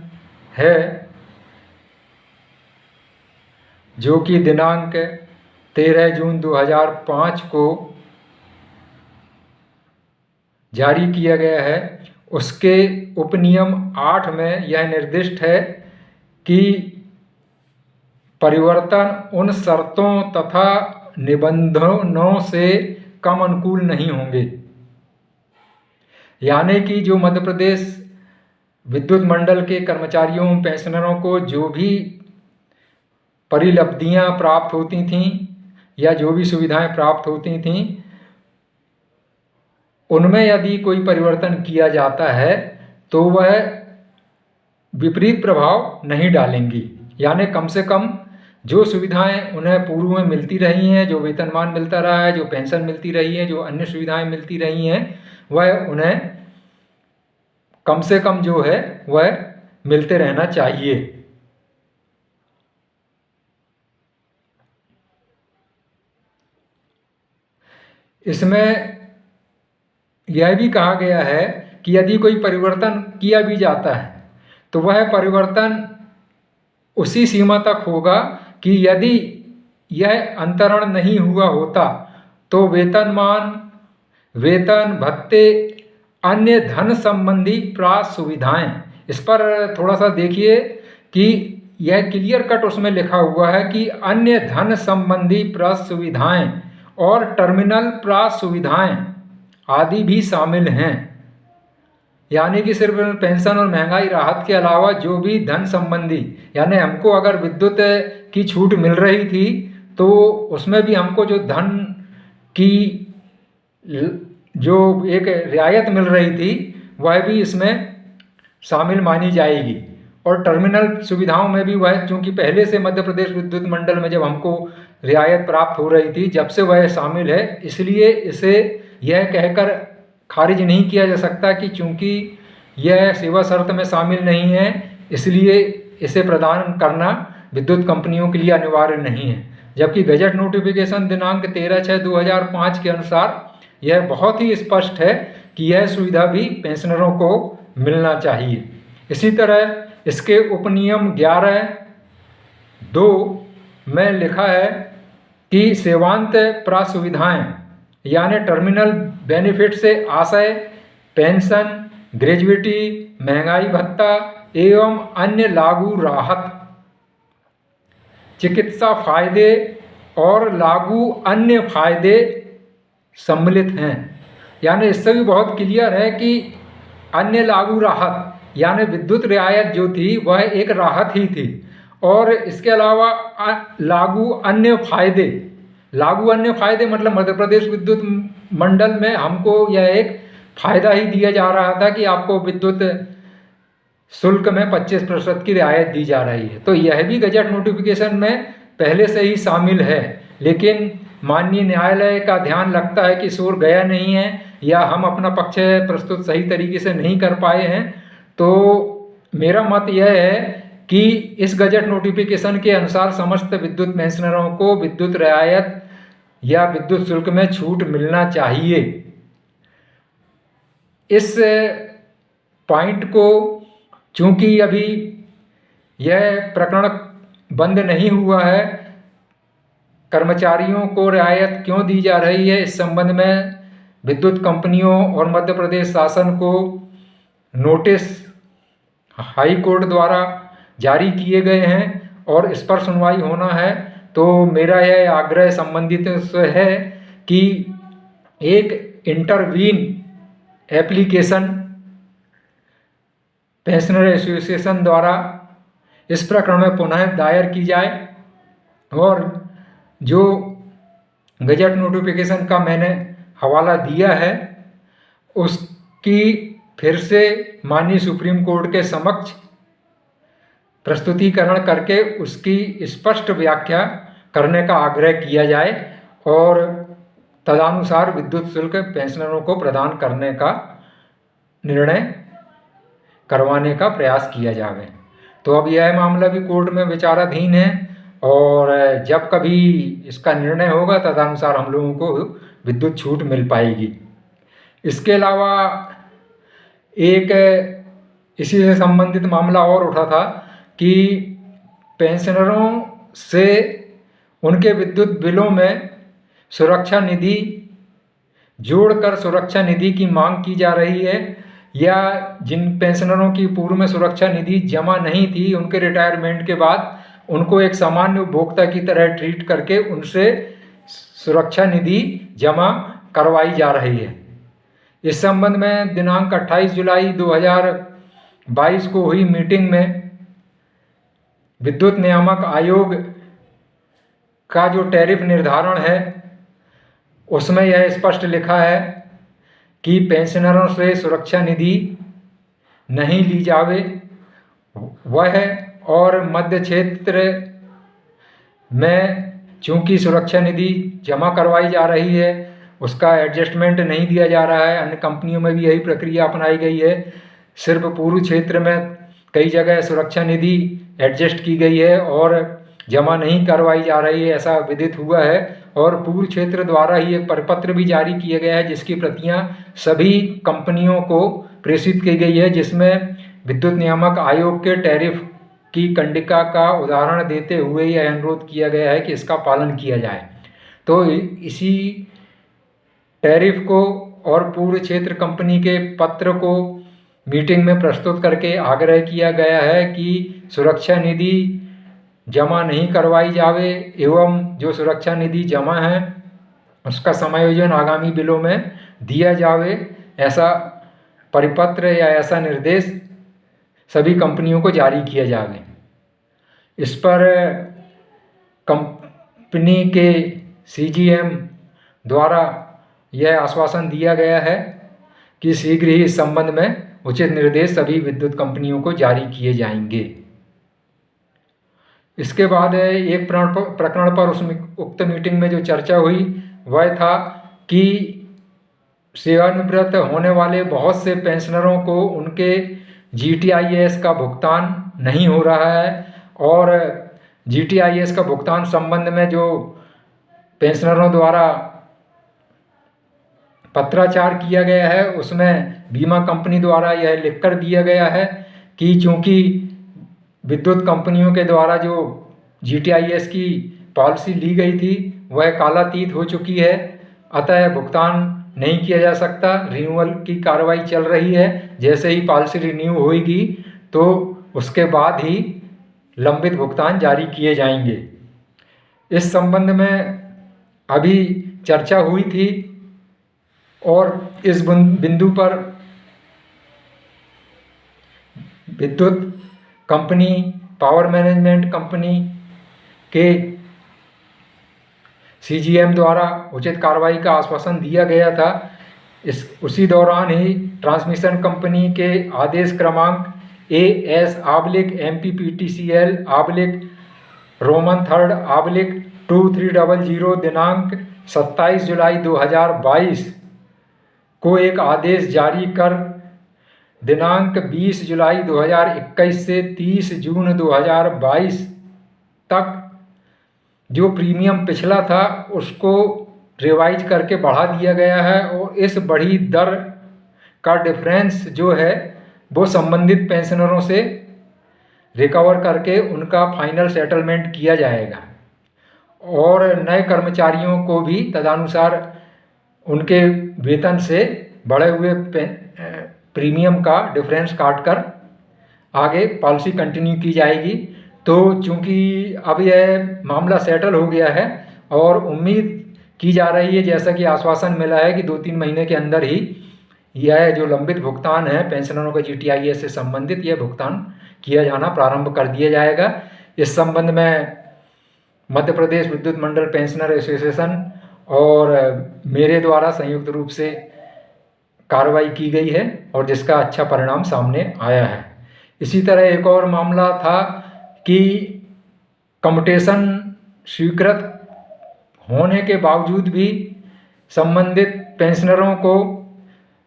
है, जो कि दिनांक 13 जून 2005 को जारी किया गया है, उसके उपनियम 8 में यह निर्दिष्ट है कि परिवर्तन उन शर्तों तथा निबंधनों से कम अनुकूल नहीं होंगे। यानी कि जो मध्य प्रदेश विद्युत मंडल के कर्मचारियों पेंशनरों को जो भी परिलब्धियां प्राप्त होती थीं या जो भी सुविधाएं प्राप्त होती थीं, उनमें यदि कोई परिवर्तन किया जाता है तो वह विपरीत प्रभाव नहीं डालेंगी। यानी कम से कम जो सुविधाएं उन्हें पूर्व में मिलती रही हैं, जो वेतनमान मिलता रहा है, जो पेंशन मिलती रही है, जो अन्य सुविधाएं मिलती रही हैं, वह उन्हें कम से कम जो है वह मिलते रहना चाहिए। इसमें यह भी कहा गया है कि यदि कोई परिवर्तन किया भी जाता है तो वह परिवर्तन उसी सीमा तक होगा कि यदि यह अंतरण नहीं हुआ होता तो वेतनमान, वेतन, भत्ते, अन्य धन संबंधी प्राप्त सुविधाएं, इस पर थोड़ा सा देखिए कि यह क्लियर कट उसमें लिखा हुआ है कि अन्य धन संबंधी प्रसुविधाएं और टर्मिनल प्रसुविधाएं आदि भी शामिल हैं। यानी कि सिर्फ पेंशन और महंगाई राहत के अलावा जो भी धन संबंधी, यानी हमको अगर विद्युत की छूट मिल रही थी तो उसमें भी हमको जो धन की जो एक रियायत मिल रही थी वह भी इसमें शामिल मानी जाएगी। और टर्मिनल सुविधाओं में भी वह, चूँकि पहले से मध्य प्रदेश विद्युत मंडल में जब हमको रियायत प्राप्त हो रही थी, जब से वह शामिल है, इसलिए इसे यह कहकर खारिज नहीं किया जा सकता कि चूँकि यह सेवा शर्त में शामिल नहीं है इसलिए इसे प्रदान करना विद्युत कंपनियों के लिए अनिवार्य नहीं है। जबकि गजट नोटिफिकेशन दिनांक 13/6/2005 के अनुसार यह बहुत ही स्पष्ट है कि यह सुविधा भी पेंशनरों को मिलना चाहिए। इसी तरह इसके उपनियम 11(2) में लिखा है कि सेवांत प्रसुविधाएं यानी टर्मिनल बेनिफिट से आशय पेंशन, ग्रेजुइटी, महंगाई भत्ता एवं अन्य लागू राहत, चिकित्सा फायदे और लागू अन्य फायदे सम्मिलित हैं। यानी इससे भी बहुत क्लियर है कि अन्य लागू राहत यानी विद्युत रियायत जो थी वह एक राहत ही थी, और इसके अलावा लागू अन्य फायदे मतलब मध्य प्रदेश विद्युत मंडल में हमको यह एक फ़ायदा ही दिया जा रहा था कि आपको विद्युत शुल्क में 25% की रियायत दी जा रही है। तो यह भी गजट नोटिफिकेशन में पहले से ही शामिल है, लेकिन माननीय न्यायालय का ध्यान लगता है कि शोर गया नहीं है या हम अपना पक्ष प्रस्तुत सही तरीके से नहीं कर पाए हैं। तो मेरा मत यह है कि इस गजट नोटिफिकेशन के अनुसार समस्त विद्युत पेंशनरों को विद्युत रियायत या विद्युत शुल्क में छूट मिलना चाहिए। इस पॉइंट को चूंकि अभी यह प्रकरण बंद नहीं हुआ है, कर्मचारियों को रियायत क्यों दी जा रही है, इस संबंध में विद्युत कंपनियों और मध्य प्रदेश शासन को नोटिस हाई कोर्ट द्वारा जारी किए गए हैं और इस पर सुनवाई होना है। तो मेरा यह आग्रह संबंधित से है कि एक इंटरवीन एप्लीकेशन पेंशनर एसोसिएशन द्वारा इस प्रकरण में पुनः दायर की जाए और जो गजट नोटिफिकेशन का मैंने हवाला दिया है उसकी फिर से माननीय सुप्रीम कोर्ट के समक्ष प्रस्तुतिकरण करके उसकी स्पष्ट व्याख्या करने का आग्रह किया जाए और तदनुसार विद्युत शुल्क पेंशनरों को प्रदान करने का निर्णय करवाने का प्रयास किया जाए। तो अब यह मामला भी कोर्ट में विचाराधीन है और जब कभी इसका निर्णय होगा तदनुसार हम लोगों को विद्युत छूट मिल पाएगी। इसके अलावा एक इसी से संबंधित मामला और उठा था कि पेंशनरों से उनके विद्युत बिलों में सुरक्षा निधि जोड़कर सुरक्षा निधि की मांग की जा रही है, या जिन पेंशनरों की पूर्व में सुरक्षा निधि जमा नहीं थी उनके रिटायरमेंट के बाद उनको एक सामान्य उपभोक्ता की तरह ट्रीट करके उनसे सुरक्षा निधि जमा करवाई जा रही है। इस संबंध में दिनांक 28 जुलाई 2022 को हुई मीटिंग में विद्युत नियामक आयोग का जो टैरिफ निर्धारण है उसमें यह स्पष्ट लिखा है कि पेंशनरों से सुरक्षा निधि नहीं ली जावे वह, और मध्य क्षेत्र में चूंकि सुरक्षा निधि जमा करवाई जा रही है उसका एडजस्टमेंट नहीं दिया जा रहा है। अन्य कंपनियों में भी यही प्रक्रिया अपनाई गई है। सिर्फ पूर्व क्षेत्र में कई जगह सुरक्षा निधि एडजस्ट की गई है और जमा नहीं करवाई जा रही है, ऐसा विदित हुआ है। और पूर्व क्षेत्र द्वारा ही एक परिपत्र भी जारी किया गया है जिसकी प्रतियां सभी कंपनियों को प्रेषित की गई है, जिसमें विद्युत नियामक आयोग के टैरिफ की कंडिका का उदाहरण देते हुए यह अनुरोध किया गया है कि इसका पालन किया जाए। तो इसी टैरिफ को और पूर्व क्षेत्र कंपनी के पत्र को मीटिंग में प्रस्तुत करके आग्रह किया गया है कि सुरक्षा निधि जमा नहीं करवाई जावे एवं जो सुरक्षा निधि जमा है उसका समायोजन आगामी बिलों में दिया जावे, ऐसा परिपत्र या ऐसा निर्देश सभी कंपनियों को जारी किया जावे। इस पर कंपनी के सीजीएम द्वारा यह आश्वासन दिया गया है कि शीघ्र ही इस संबंध में उचित निर्देश सभी विद्युत कंपनियों को जारी किए जाएंगे। इसके बाद एक प्रकरण पर उक्त मीटिंग में जो चर्चा हुई वह था कि सेवानिवृत्त होने वाले बहुत से पेंशनरों को उनके जीटीआईएस का भुगतान नहीं हो रहा है और जीटीआईएस का भुगतान संबंध में जो पेंशनरों द्वारा पत्राचार किया गया है उसमें बीमा कंपनी द्वारा यह लिखकर दिया गया है कि चूंकि विद्युत कंपनियों के द्वारा जो जीटीआईएस की पॉलिसी ली गई थी वह कालातीत हो चुकी है, अतः भुगतान नहीं किया जा सकता। रिन्यूअल की कार्रवाई चल रही है, जैसे ही पॉलिसी रिन्यू होगी तो उसके बाद ही लंबित भुगतान जारी किए जाएंगे। इस संबंध में अभी चर्चा हुई थी और इस बिंदु पर विद्युत कंपनी, पावर मैनेजमेंट कंपनी के सीजीएम द्वारा उचित कार्रवाई का आश्वासन दिया गया था। उसी दौरान ही ट्रांसमिशन कंपनी के आदेश क्रमांक AS/MPPTCL/3/2300 दिनांक 27 जुलाई 2022 को एक आदेश जारी कर दिनांक 20 जुलाई 2021 से 30 जून 2022 तक जो प्रीमियम पिछला था उसको रिवाइज करके बढ़ा दिया गया है और इस बढ़ी दर का डिफरेंस जो है वो संबंधित पेंशनरों से रिकवर करके उनका फाइनल सेटलमेंट किया जाएगा और नए कर्मचारियों को भी तदनुसार उनके वेतन से बढ़े हुए प्रीमियम का डिफरेंस काटकर आगे पॉलिसी कंटिन्यू की जाएगी। तो चूंकि अब यह मामला सेटल हो गया है और उम्मीद की जा रही है, जैसा कि आश्वासन मिला है कि 2-3 महीने के अंदर ही यह जो लंबित भुगतान है पेंशनरों का जीटीआईएस से संबंधित यह भुगतान किया जाना प्रारंभ कर दिया जाएगा। इस संबंध में मध्य प्रदेश विद्युत मंडल पेंशनर एसोसिएशन और मेरे द्वारा संयुक्त रूप से कार्रवाई की गई है और जिसका अच्छा परिणाम सामने आया है। इसी तरह एक और मामला था कि कम्यूटेशन स्वीकृत होने के बावजूद भी संबंधित पेंशनरों को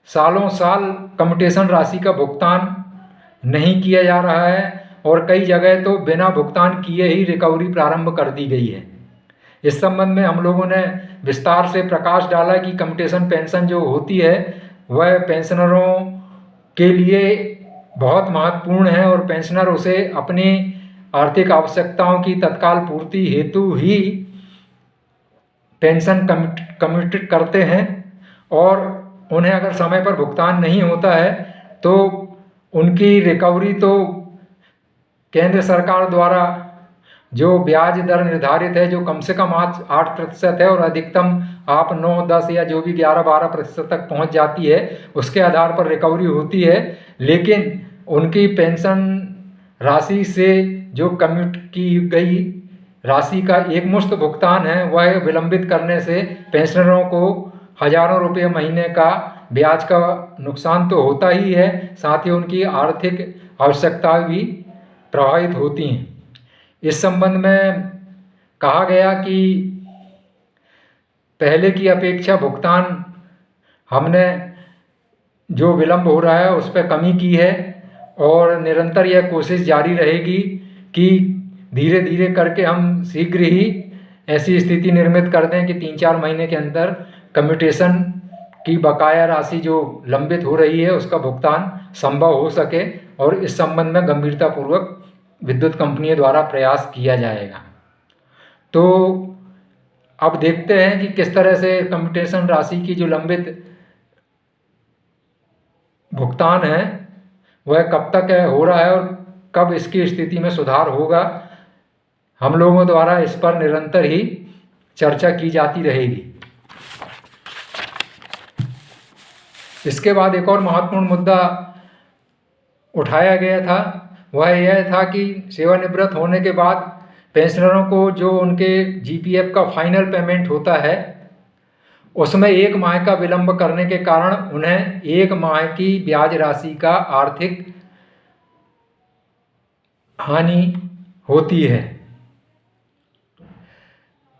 सालों साल कम्यूटेशन राशि का भुगतान नहीं किया जा रहा है और कई जगह तो बिना भुगतान किए ही रिकवरी प्रारंभ कर दी गई है। इस संबंध में हम लोगों ने विस्तार से प्रकाश डाला कि कम्यूटेशन पेंशन जो होती है वह पेंशनरों के लिए बहुत महत्वपूर्ण है और पेंशनर उसे अपनी आर्थिक आवश्यकताओं की तत्काल पूर्ति हेतु ही पेंशन कम्यूट करते हैं और उन्हें अगर समय पर भुगतान नहीं होता है तो उनकी रिकवरी तो केंद्र सरकार द्वारा जो ब्याज दर निर्धारित है, जो कम से कम आज 8% है और अधिकतम आप 9, 10 या जो भी 11-12% तक पहुंच जाती है, उसके आधार पर रिकवरी होती है। लेकिन उनकी पेंशन राशि से जो कम्यूट की गई राशि का एक मुश्त भुगतान है वह विलंबित करने से पेंशनरों को हजारों रुपये महीने का ब्याज का नुकसान तो होता ही है, साथ ही उनकी आर्थिक आवश्यकताएं भी प्रभावित होती हैं। इस संबंध में कहा गया कि पहले की अपेक्षा भुगतान हमने जो विलंब हो रहा है उस पर कमी की है और निरंतर यह कोशिश जारी रहेगी कि धीरे धीरे करके हम शीघ्र ही ऐसी स्थिति निर्मित कर दें कि 3-4 महीने के अंदर कम्यूटेशन की बकाया राशि जो लंबित हो रही है उसका भुगतान संभव हो सके और इस संबंध में गंभीरतापूर्वक विद्युत कंपनियों द्वारा प्रयास किया जाएगा। तो अब देखते हैं कि किस तरह से कम्यूटेशन राशि की जो लंबित भुगतान है वह कब तक हो रहा है और कब इसकी स्थिति में सुधार होगा। हम लोगों द्वारा इस पर निरंतर ही चर्चा की जाती रहेगी। इसके बाद एक और महत्वपूर्ण मुद्दा उठाया गया था, वह यह था कि सेवानिवृत्त होने के बाद पेंशनरों को जो उनके जीपीएफ का फाइनल पेमेंट होता है उसमें 1 माह का विलंब करने के कारण उन्हें 1 माह की ब्याज राशि का आर्थिक हानि होती है।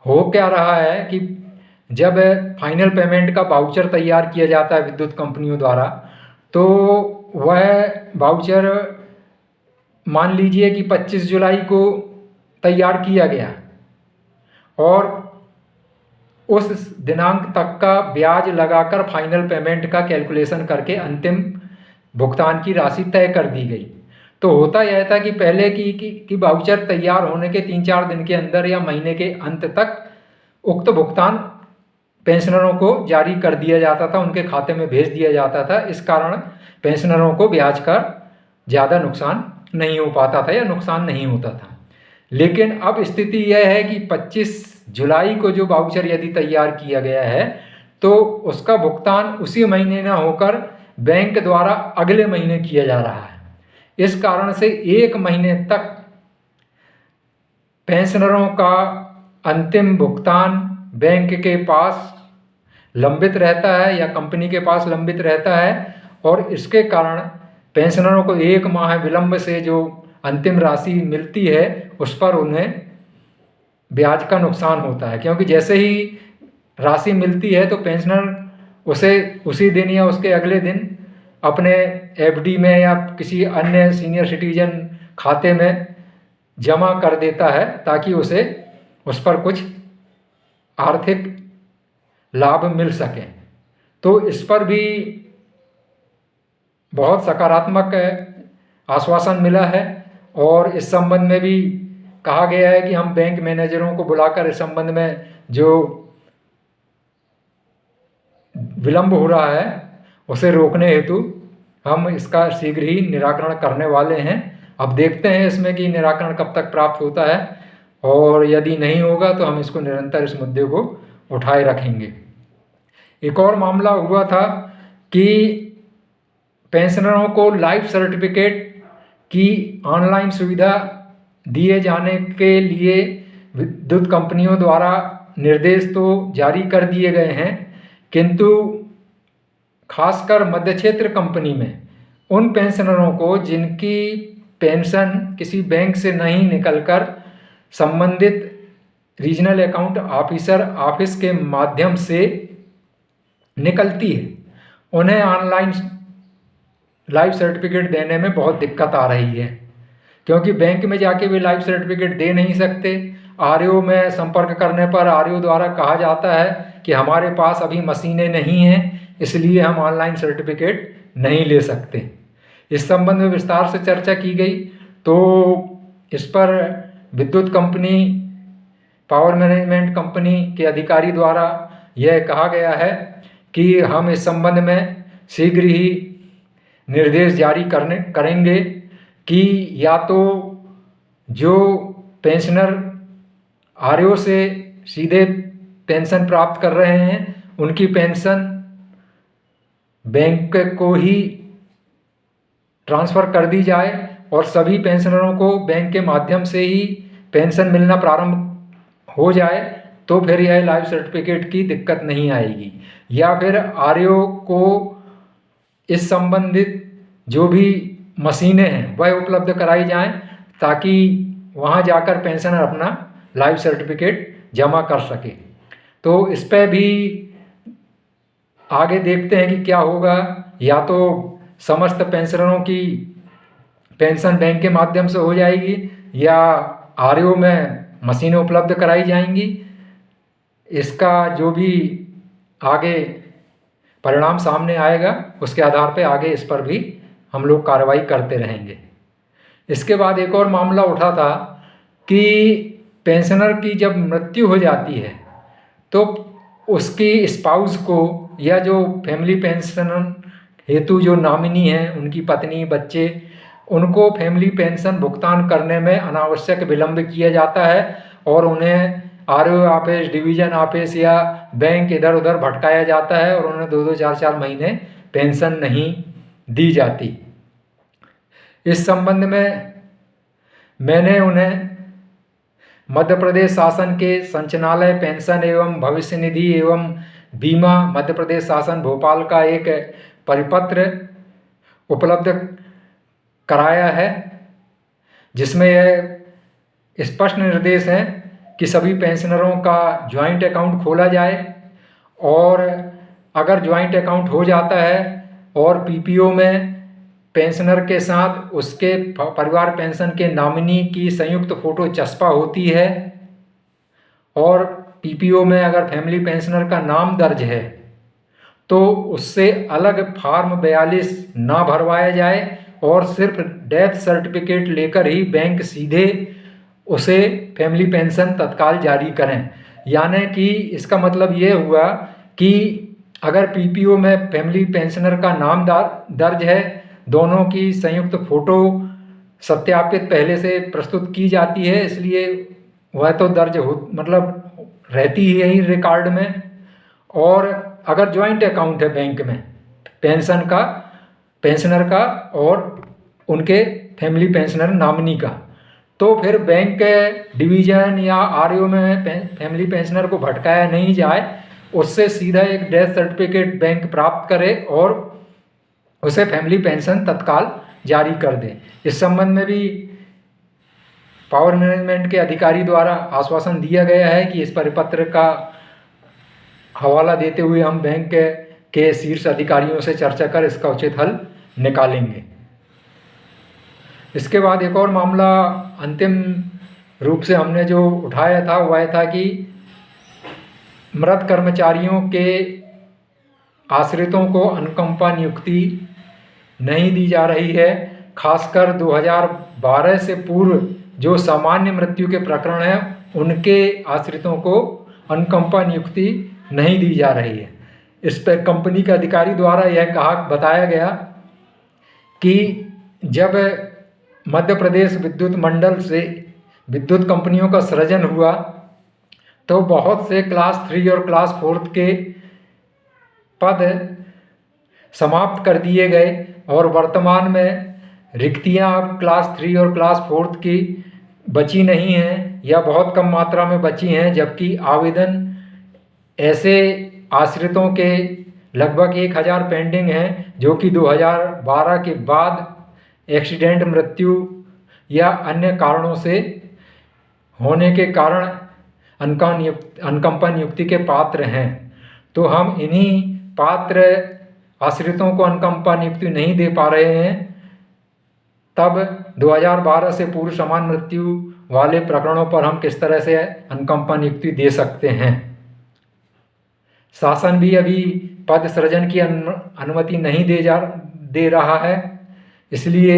हो क्या रहा है कि जब फाइनल पेमेंट का वाउचर तैयार किया जाता है विद्युत कंपनियों द्वारा, तो वह वाउचर मान लीजिए कि 25 जुलाई को तैयार किया गया और उस दिनांक तक का ब्याज लगाकर फाइनल पेमेंट का कैलकुलेशन करके अंतिम भुगतान की राशि तय कर दी गई। तो होता यह था कि पहले की वाउचर तैयार होने के 3-4 दिन के अंदर या महीने के अंत तक उक्त भुगतान पेंशनरों को जारी कर दिया जाता था, उनके खाते में भेज दिया जाता था। इस कारण पेंशनरों को ब्याज का ज़्यादा नुकसान नहीं हो पाता था या नुकसान नहीं होता था। लेकिन अब स्थिति यह है कि 25 जुलाई को जो वाउचर यदि तैयार किया गया है तो उसका भुगतान उसी महीने ना होकर बैंक द्वारा अगले महीने किया जा रहा है। इस कारण से 1 महीने तक पेंशनरों का अंतिम भुगतान बैंक के पास लंबित रहता है या कंपनी के पास लंबित रहता है और इसके कारण पेंशनरों को 1 माह विलंब से जो अंतिम राशि मिलती है उस पर उन्हें ब्याज का नुकसान होता है, क्योंकि जैसे ही राशि मिलती है तो पेंशनर उसे उसी दिन या उसके अगले दिन अपने एफडी में या किसी अन्य सीनियर सिटीजन खाते में जमा कर देता है ताकि उसे उस पर कुछ आर्थिक लाभ मिल सके। तो इस पर भी बहुत सकारात्मक आश्वासन मिला है और इस संबंध में भी कहा गया है कि हम बैंक मैनेजरों को बुलाकर इस संबंध में जो विलंब हो रहा है उसे रोकने हेतु हम इसका शीघ्र ही निराकरण करने वाले हैं। अब देखते हैं इसमें कि निराकरण कब तक प्राप्त होता है और यदि नहीं होगा तो हम इसको निरंतर इस मुद्दे को उठाए रखेंगे। एक और मामला हुआ था कि पेंशनरों को लाइफ सर्टिफिकेट की ऑनलाइन सुविधा दिए जाने के लिए विद्युत कंपनियों द्वारा निर्देश तो जारी कर दिए गए हैं, किंतु खासकर मध्य क्षेत्र कंपनी में उन पेंशनरों को जिनकी पेंशन किसी बैंक से नहीं निकलकर संबंधित रीजनल अकाउंट ऑफिसर ऑफिस के माध्यम से निकलती है, उन्हें ऑनलाइन लाइफ सर्टिफिकेट देने में बहुत दिक्कत आ रही है, क्योंकि बैंक में जाके भी लाइफ सर्टिफिकेट दे नहीं सकते। आरओ में संपर्क करने पर आरओ द्वारा कहा जाता है कि हमारे पास अभी मशीनें नहीं हैं, इसलिए हम ऑनलाइन सर्टिफिकेट नहीं ले सकते। इस संबंध में विस्तार से चर्चा की गई तो इस पर विद्युत कंपनी पावर मैनेजमेंट कंपनी के अधिकारी द्वारा यह कहा गया है कि हम इस संबंध में शीघ्र ही निर्देश जारी करेंगे कि या तो जो पेंशनर आरओ से सीधे पेंशन प्राप्त कर रहे हैं उनकी पेंशन बैंक को ही ट्रांसफ़र कर दी जाए और सभी पेंशनरों को बैंक के माध्यम से ही पेंशन मिलना प्रारंभ हो जाए, तो फिर यह लाइफ सर्टिफिकेट की दिक्कत नहीं आएगी। या फिर आरओ को इस संबंधित जो भी मशीनें हैं वह उपलब्ध कराई जाएं ताकि वहां जाकर पेंशनर अपना लाइफ सर्टिफिकेट जमा कर सके। तो इस पर भी आगे देखते हैं कि क्या होगा। या तो समस्त पेंशनरों की पेंशन बैंक के माध्यम से हो जाएगी या आरओ में मशीनें उपलब्ध कराई जाएंगी। इसका जो भी आगे परिणाम सामने आएगा उसके आधार पर आगे इस पर भी हम लोग कार्रवाई करते रहेंगे। इसके बाद एक और मामला उठा था कि पेंशनर की जब मृत्यु हो जाती है तो उसकी स्पाउस को या जो फैमिली पेंशन हेतु जो नॉमिनी हैं उनकी पत्नी बच्चे उनको फैमिली पेंशन भुगतान करने में अनावश्यक विलंब किया जाता है और उन्हें आरओ ऑफिस, डिवीजन ऑफिस या बैंक इधर उधर भटकाया जाता है और उन्हें 2-2, 4-4 महीने पेंशन नहीं दी जाती। इस संबंध में मैंने उन्हें मध्य प्रदेश शासन के संचालनालय पेंशन एवं भविष्य निधि एवं बीमा मध्य प्रदेश शासन भोपाल का एक परिपत्र उपलब्ध कराया है, जिसमें यह स्पष्ट निर्देश है कि सभी पेंशनरों का ज्वाइंट अकाउंट खोला जाए और अगर ज्वाइंट अकाउंट हो जाता है और पीपीओ में पेंशनर के साथ उसके परिवार पेंशन के नॉमिनी की संयुक्त फ़ोटो चस्पा होती है और पीपीओ में अगर फैमिली पेंशनर का नाम दर्ज है तो उससे अलग फॉर्म 42 ना भरवाया जाए और सिर्फ डेथ सर्टिफिकेट लेकर ही बैंक सीधे उसे फैमिली पेंशन तत्काल जारी करें। यानी कि इसका मतलब ये हुआ कि अगर पीपीओ में फैमिली पेंशनर का नाम दर्ज है, दोनों की संयुक्त फ़ोटो सत्यापित पहले से प्रस्तुत की जाती है, इसलिए वह तो दर्ज हो मतलब रहती ही यही रिकॉर्ड में। और अगर ज्वाइंट अकाउंट है बैंक में पेंशनर का और उनके फैमिली पेंशनर नॉमिनी का, तो फिर बैंक के डिवीज़न या आरओ में फैमिली पेंशनर को भटकाया नहीं जाए, उससे सीधा एक डेथ सर्टिफिकेट बैंक प्राप्त करे और उसे फैमिली पेंशन तत्काल जारी कर दे। इस संबंध में भी पावर मैनेजमेंट के अधिकारी द्वारा आश्वासन दिया गया है कि इस परिपत्र का हवाला देते हुए हम बैंक के शीर्ष अधिकारियों से चर्चा कर इसका उचित हल निकालेंगे। इसके बाद एक और मामला अंतिम रूप से हमने जो उठाया था वह था कि मृत कर्मचारियों के आश्रितों को अनुकंपा नियुक्ति नहीं दी जा रही है। खासकर 2012 से पूर्व जो सामान्य मृत्यु के प्रकरण हैं उनके आश्रितों को अनुकंपा नियुक्ति नहीं दी जा रही है। इस पर कंपनी के अधिकारी द्वारा यह बताया गया कि जब मध्य प्रदेश विद्युत मंडल से विद्युत कंपनियों का सृजन हुआ तो बहुत से क्लास 3 और क्लास 4 के पद समाप्त कर दिए गए और वर्तमान में रिक्तियां अब क्लास 3 और क्लास 4 की बची नहीं हैं या बहुत कम मात्रा में बची हैं, जबकि आवेदन ऐसे आश्रितों के लगभग 1000 पेंडिंग हैं जो कि 2012 के बाद एक्सीडेंट, मृत्यु या अन्य कारणों से होने के कारण अनुकंपा नियुक्ति के पात्र हैं। तो हम इन्हीं पात्र आश्रितों को अनुकंपा नियुक्ति नहीं दे पा रहे हैं, तब 2012 से पूर्व समान मृत्यु वाले प्रकरणों पर हम किस तरह से अनुकंपा नियुक्ति दे सकते हैं। शासन भी अभी पद सृजन की अनुमति नहीं दे रहा है, इसलिए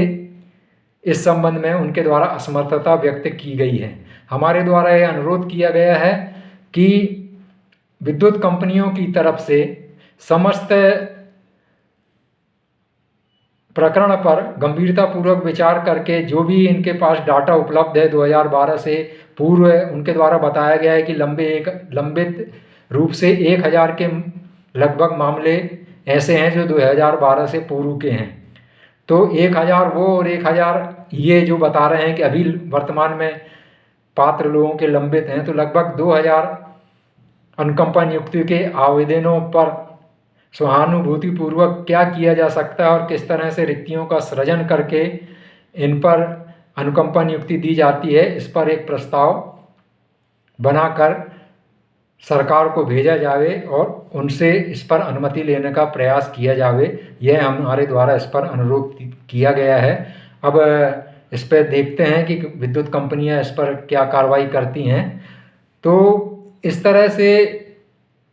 इस संबंध में उनके द्वारा असमर्थता व्यक्त की गई है। हमारे द्वारा यह अनुरोध किया गया है कि विद्युत कंपनियों की तरफ से समस्त प्रकरण पर गंभीरतापूर्वक विचार करके जो भी इनके पास डाटा उपलब्ध है 2012 से पूर्व, उनके द्वारा बताया गया है कि लंबित रूप से 1000 के लगभग मामले ऐसे हैं जो 2012 से पूर्व के हैं। तो 1000 वो और 1000 ये जो बता रहे हैं कि अभी वर्तमान में पात्र लोगों के लंबित हैं, तो लगभग 2000 अनुकंपा नियुक्ति के आवेदनों पर सहानुभूतिपूर्वक क्या किया जा सकता है और किस तरह से रिक्तियों का सृजन करके इन पर अनुकंपा नियुक्ति दी जाती है, इस पर एक प्रस्ताव बनाकर सरकार को भेजा जावे और उनसे इस पर अनुमति लेने का प्रयास किया जावे। यह हमारे द्वारा इस पर अनुरोध किया गया है। अब इस पर देखते हैं कि विद्युत कंपनियां इस पर क्या कार्रवाई करती हैं। तो इस तरह से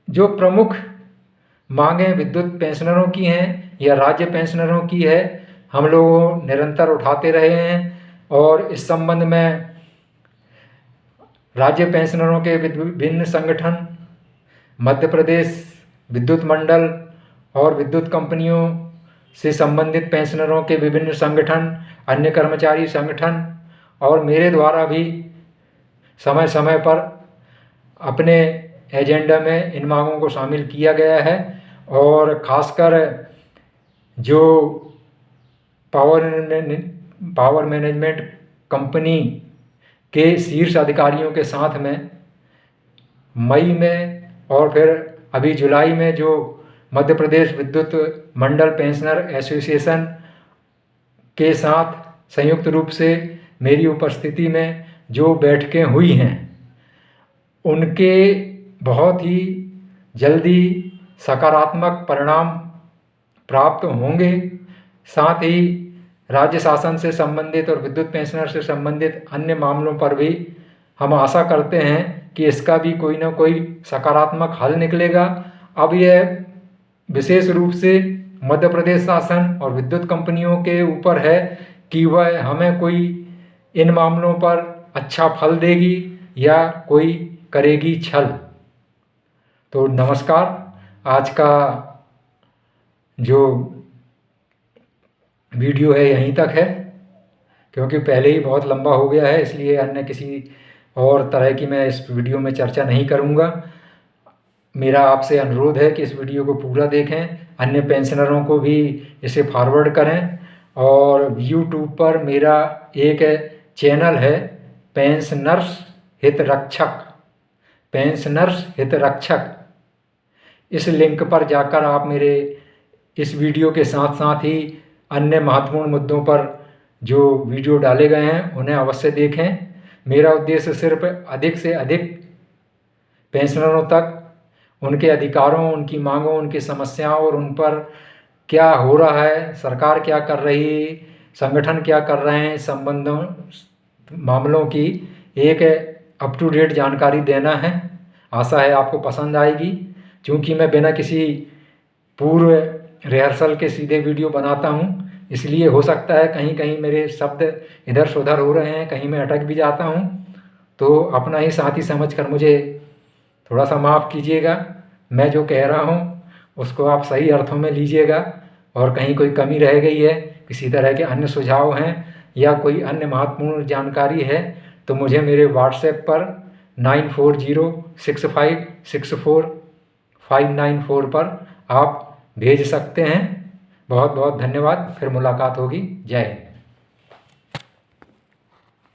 जो प्रमुख मांगें विद्युत पेंशनरों की हैं या राज्य पेंशनरों की है, हम लोग निरंतर उठाते रहे हैं और इस संबंध में राज्य पेंशनरों के विभिन्न संगठन, मध्य प्रदेश विद्युत मंडल और विद्युत कंपनियों से संबंधित पेंशनरों के विभिन्न संगठन, अन्य कर्मचारी संगठन और मेरे द्वारा भी समय समय पर अपने एजेंडा में इन मांगों को शामिल किया गया है। और ख़ासकर जो पावर मैनेजमेंट कंपनी के शीर्ष अधिकारियों के साथ में मई में और फिर अभी जुलाई में जो मध्य प्रदेश विद्युत मंडल पेंशनर एसोसिएशन के साथ संयुक्त रूप से मेरी उपस्थिति में जो बैठकें हुई हैं, उनके बहुत ही जल्दी सकारात्मक परिणाम प्राप्त होंगे। साथ ही राज्य शासन से संबंधित और विद्युत पेंशनर से संबंधित अन्य मामलों पर भी हम आशा करते हैं कि इसका भी कोई ना कोई सकारात्मक हल निकलेगा। अब यह विशेष रूप से मध्य प्रदेश शासन और विद्युत कंपनियों के ऊपर है कि वह हमें कोई इन मामलों पर अच्छा फल देगी या कोई करेगी छल। तो नमस्कार, आज का जो वीडियो है यहीं तक है, क्योंकि पहले ही बहुत लंबा हो गया है, इसलिए अन्य किसी और तरह की मैं इस वीडियो में चर्चा नहीं करूंगा। मेरा आपसे अनुरोध है कि इस वीडियो को पूरा देखें, अन्य पेंशनरों को भी इसे फॉरवर्ड करें। और यूट्यूब पर मेरा एक चैनल है पेंशनर्स हित रक्षक। इस लिंक पर जाकर आप मेरे इस वीडियो के साथ साथ ही अन्य महत्वपूर्ण मुद्दों पर जो वीडियो डाले गए हैं उन्हें अवश्य देखें। मेरा उद्देश्य सिर्फ अधिक से अधिक पेंशनरों तक उनके अधिकारों, उनकी मांगों, उनकी समस्याओं और उन पर क्या हो रहा है, सरकार क्या कर रही, संगठन क्या कर रहे हैं, मामलों की एक अप टू डेट जानकारी देना है। आशा है आपको पसंद आएगी। क्योंकि मैं बिना किसी पूर्व रिहर्सल के सीधे वीडियो बनाता हूँ, इसलिए हो सकता है कहीं कहीं मेरे शब्द इधर से उधर हो रहे हैं, कहीं मैं अटक भी जाता हूँ, तो अपना ही साथी समझकर मुझे थोड़ा सा माफ़ कीजिएगा। मैं जो कह रहा हूँ उसको आप सही अर्थों में लीजिएगा, और कहीं कोई कमी रह गई है, किसी तरह के अन्य सुझाव हैं या कोई अन्य महत्वपूर्ण जानकारी है, तो मुझे मेरे व्हाट्सएप पर 9406564594 पर आप भेज सकते हैं। बहुत बहुत धन्यवाद। फिर मुलाकात होगी। जय हिंद।